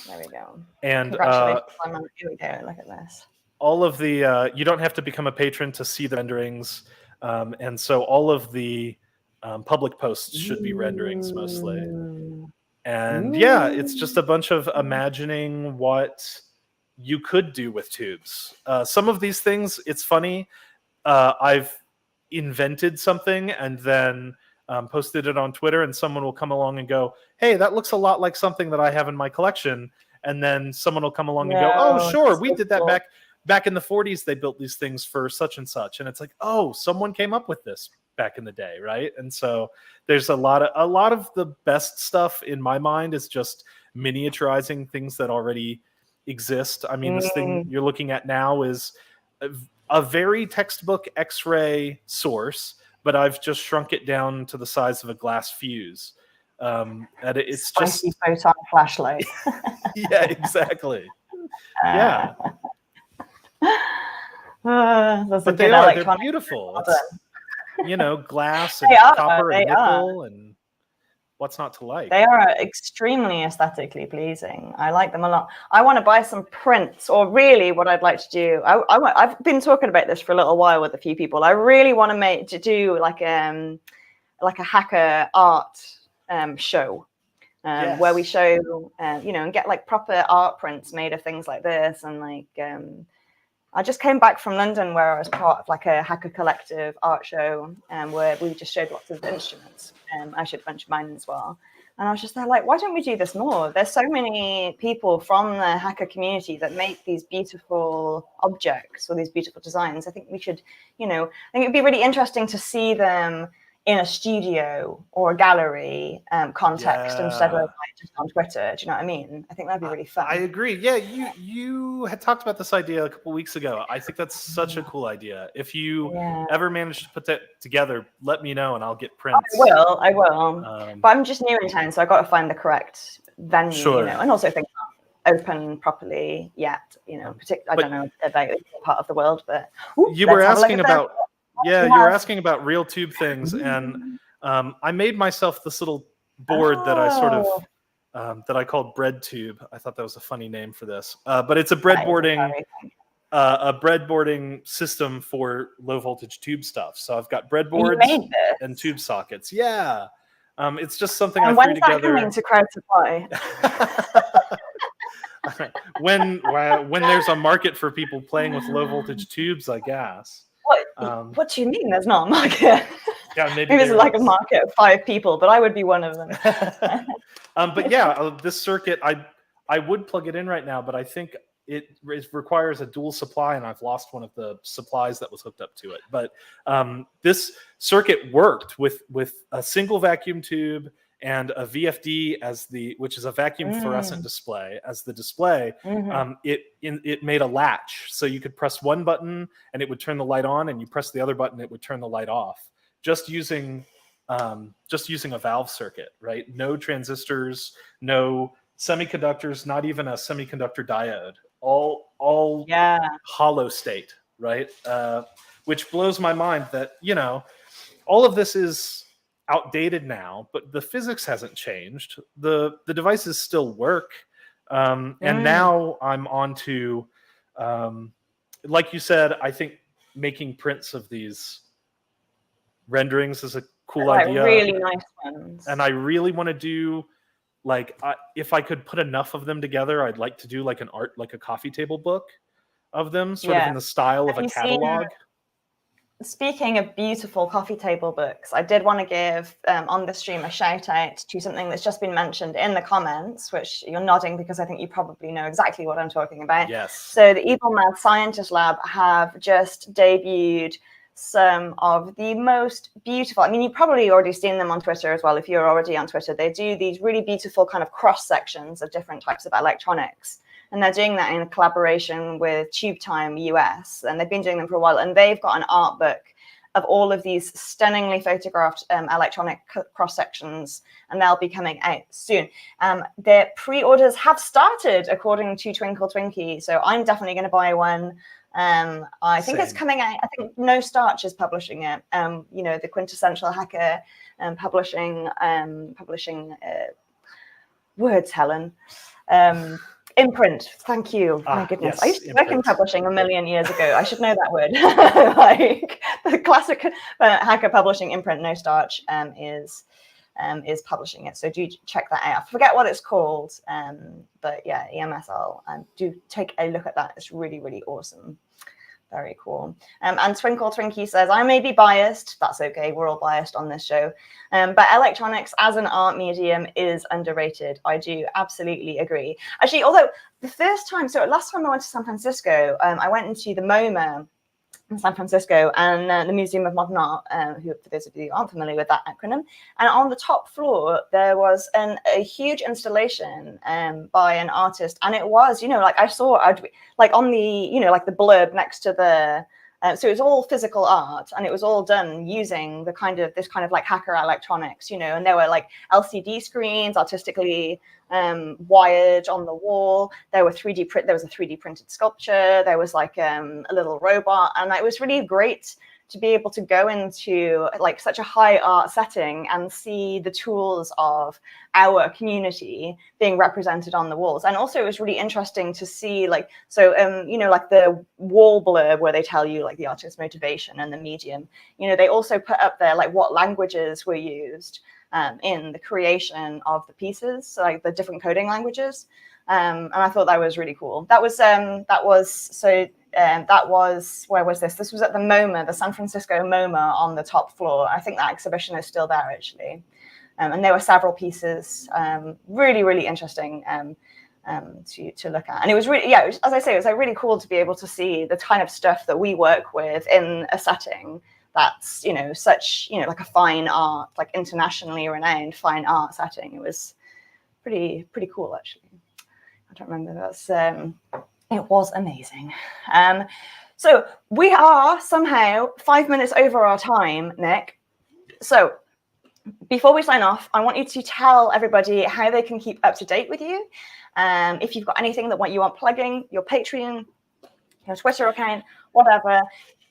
There we go. And congratulations. Here we go. Look at this. All of the you don't have to become a patron to see the renderings, and so all of the public posts should be renderings mostly. And it's just a bunch of imagining what you could do with tubes. Some of these things, it's funny. I've invented something and then posted it on Twitter, and someone will come along and go, "Hey, that looks a lot like something that I have in my collection." And then someone will come along and go, "Oh, sure, we did that back in the 40s. They built these things for such and such." And it's like, "Oh, someone came up with this back in the day," right? And so there's a lot of the best stuff in my mind is just miniaturizing things that already exist. I mean, this thing you're looking at now is a very textbook X-ray source, but I've just shrunk it down to the size of a glass fuse. And it's spicy just photon flashlight. Yeah, exactly. Yeah. But they're beautiful. It's, glass and copper and nickel and what's not to like. They are extremely aesthetically pleasing. I like them a lot. I want to buy some prints, or really what I'd like to do, I've been talking about this for a little while with a few people. I really want to do like a hacker art show where we show, and get like proper art prints made of things like this. And like, I just came back from London where I was part of like a hacker collective art show, where we just showed lots of instruments. I showed a bunch of mine as well. And I was just there like, why don't we do this more? There's so many people from the hacker community that make these beautiful objects or these beautiful designs. I think we should, I think it'd be really interesting to see them in a studio or a gallery context instead of like just on Twitter. Do you know what I mean? I think that'd be really fun. I agree. Yeah, you had talked about this idea a couple weeks ago. I think that's such a cool idea. If you ever manage to put that together, let me know and I'll get prints. I will. But I'm just new in town, so I've got to find the correct venue, Sure. you know, and also things aren't open properly yet, you know, I don't know about this part of the world, but you were asking about you were asking about real tube things, and I made myself this little board that I sort of that I called bread tube. I thought that was a funny name for this, but it's a breadboarding system for low voltage tube stuff. So I've got breadboards and tube sockets. Yeah, it's just something I threw together. When's that coming to Crowd Supply? when there's a market for people playing with low voltage tubes, I guess. What do you mean there's not a market? Yeah, maybe there's like a market of 5 people, but I would be one of them. But yeah, this circuit, I would plug it in right now, but I think it requires a dual supply, and I've lost one of the supplies that was hooked up to it. But this circuit worked with a single vacuum tube and a VFD which is a vacuum fluorescent display as the display. It made a latch, so you could press one button and it would turn the light on, and you press the other button, it would turn the light off. Just using a valve circuit, right? No transistors, no semiconductors, not even a semiconductor diode. All hollow state, right? Which blows my mind that, you know, all of this is outdated now, but the physics hasn't changed. The devices still work. And now I'm on to, like you said, I think making prints of these renderings is a cool idea. Really nice ones. And I really want to do, like, if I could put enough of them together, I'd like to do like a coffee table book of them, sort of in the style of a catalog. Speaking of beautiful coffee table books, I did want to give on the stream a shout out to something that's just been mentioned in the comments, which you're nodding because I think you probably know exactly what I'm talking about. Yes. So the Evil Mad Scientist Lab have just debuted some of the most beautiful, I mean, you've probably already seen them on Twitter as well. If you're already on Twitter, they do these really beautiful kind of cross sections of different types of electronics. And they're doing that in a collaboration with Tube Time US. And they've been doing them for a while. And they've got an art book of all of these stunningly photographed electronic cross sections. And they'll be coming out soon. Their pre-orders have started, according to Twinkle Twinkie. So I'm definitely going to buy one. I think it's coming out. I think No Starch is publishing it. You know, the Quintessential Hacker publishing words, Helen. Imprint. Thank you. My goodness. Yes, I used to work in publishing a million years ago. I should know that word. Like the classic hacker publishing, Imprint, No Starch is publishing it. So do check that out. I forget what it's called. But yeah, EMSL. Do take a look at that. It's really, really awesome. Very cool. And Twinkle Twinkie says, I may be biased. That's okay. We're all biased on this show. But electronics as an art medium is underrated. I do absolutely agree. Actually, although the first time, so last time I went to San Francisco, I went into the MoMA in San Francisco and the Museum of Modern Art, who, for those of you who aren't familiar with that acronym. And on the top floor, there was a huge installation by an artist. And it was, you know, like I saw, like on the, you know, like the blurb next to the, so it was all physical art, and it was all done using this kind of like hacker electronics, you know, and there were like LCD screens artistically wired on the wall. There was a 3D printed sculpture. There was like a little robot, and it was really great to be able to go into like such a high art setting and see the tools of our community being represented on the walls. And also it was really interesting to see like, so, you know, like the wall blurb where they tell you like the artist's motivation and the medium, you know, they also put up there like what languages were used in the creation of the pieces, so, like the different coding languages. And I thought that was really cool. That was where was this? This was at the MoMA, the San Francisco MoMA on the top floor. I think that exhibition is still there actually. And there were several pieces, really, really interesting to look at. And it was really, yeah, as I say, it was like really cool to be able to see the kind of stuff that we work with in a setting that's, you know, such, you know, like a fine art, like internationally renowned fine art setting. It was pretty cool, actually. I don't remember. That's it was amazing. So we are somehow 5 minutes over our time, Nick. So before we sign off, I want you to tell everybody how they can keep up to date with you. If you've got anything that you want plugging, your Patreon, your Twitter account, whatever.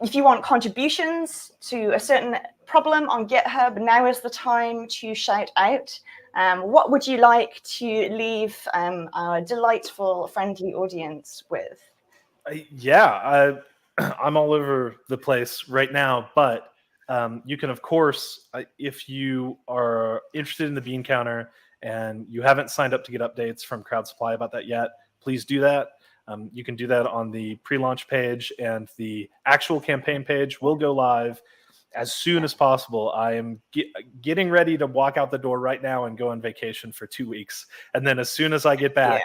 If you want contributions to a certain problem on GitHub, now is the time to shout out. What would you like to leave our delightful, friendly audience with? I'm all over the place right now, but you can, of course, if you are interested in the BeanCounter and you haven't signed up to get updates from Crowd Supply about that yet, please do that. You can do that on the pre-launch page, and the actual campaign page will go live as soon as possible. I am getting ready to walk out the door right now and go on vacation for 2 weeks. And then as soon as I get back,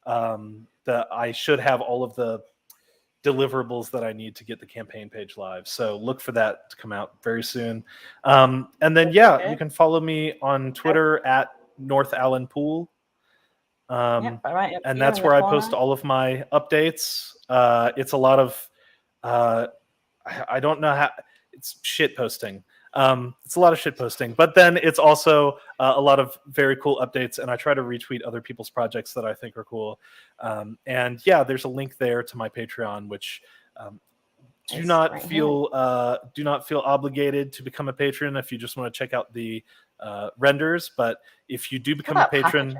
I should have all of the deliverables that I need to get the campaign page live. So look for that to come out very soon. And then, you can follow me on Twitter at North Allen Poole. And that's where I post all of my updates. It's a lot of, I don't know how, it's shit posting. It's a lot of shit posting, but then it's also a lot of very cool updates, and I try to retweet other people's projects that I think are cool. And there's a link there to my Patreon, which do not feel obligated to become a patron if you just want to check out the renders. But if you do become a patron,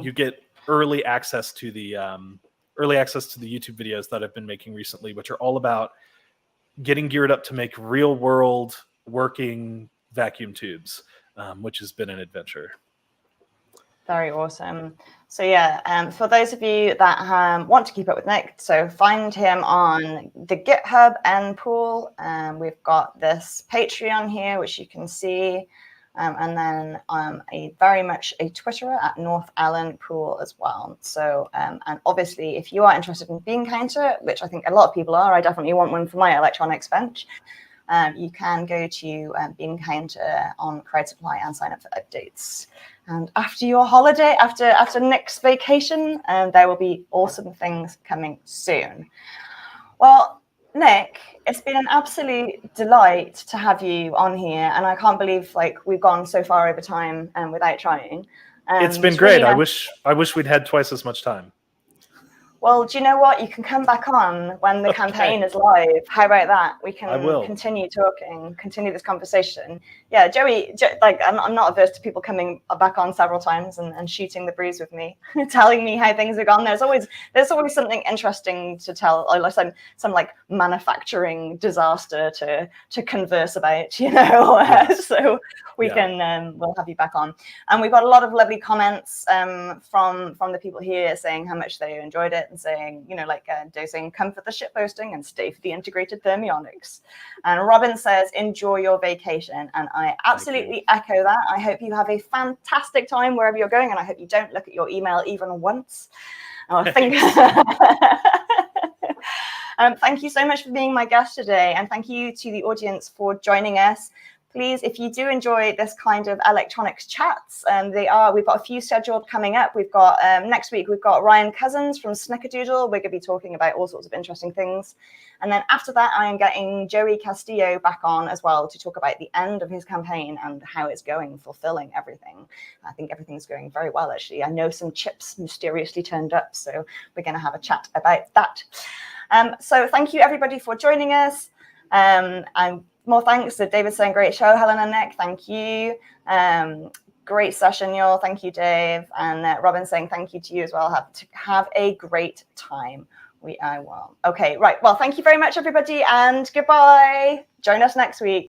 you get early access to the YouTube videos that I've been making recently, which are all about getting geared up to make real world working vacuum tubes, which has been an adventure. Very awesome. So for those of you that want to keep up with Nick, so find him on the GitHub and Poole. We've got this Patreon here, which you can see. And then very much a Twitterer at North Allen Poole as well. So, and obviously, if you are interested in BeanCounter, which I think a lot of people are, I definitely want one for my electronics bench. You can go to BeanCounter on Crowd Supply and sign up for updates. And after your holiday, after Nick's vacation, there will be awesome things coming soon. Well, Nick, it's been an absolute delight to have you on here, and I can't believe we've gone so far over time without trying. It's been great. Really I wish we'd had twice as much time. Well, do you know what? You can come back on when the campaign is live. How about that? We can continue talking, continue this conversation. Yeah, Joey, I'm not averse to people coming back on several times and shooting the breeze with me, telling me how things have gone. There's always something interesting to tell, or some manufacturing disaster to converse about, you know. Yes. So we can we'll have you back on. And we've got a lot of lovely comments from the people here saying how much they enjoyed it, and saying, dosing comfort the shitposting and stay for the integrated Thermionics. And Robin says, enjoy your vacation. And I absolutely echo that. I hope you have a fantastic time wherever you're going, and I hope you don't look at your email even once. Thank you so much for being my guest today, and thank you to the audience for joining us. Please, if you do enjoy this kind of electronics chats, we've got a few scheduled coming up. We've got next week, we've got Ryan Cousins from Snickerdoodle. We're going to be talking about all sorts of interesting things. And then after that, I am getting Joey Castillo back on as well to talk about the end of his campaign and how it's going, fulfilling everything. I think everything's going very well, actually. I know some chips mysteriously turned up, so we're going to have a chat about that. So thank you, everybody, for joining us. More thanks to David saying, great show, Helen and Nick. Thank you. Great session, y'all. Thank you, Dave. And Robin saying thank you to you as well. Have a great time. I will. Okay, right. Well, thank you very much, everybody, and goodbye. Join us next week.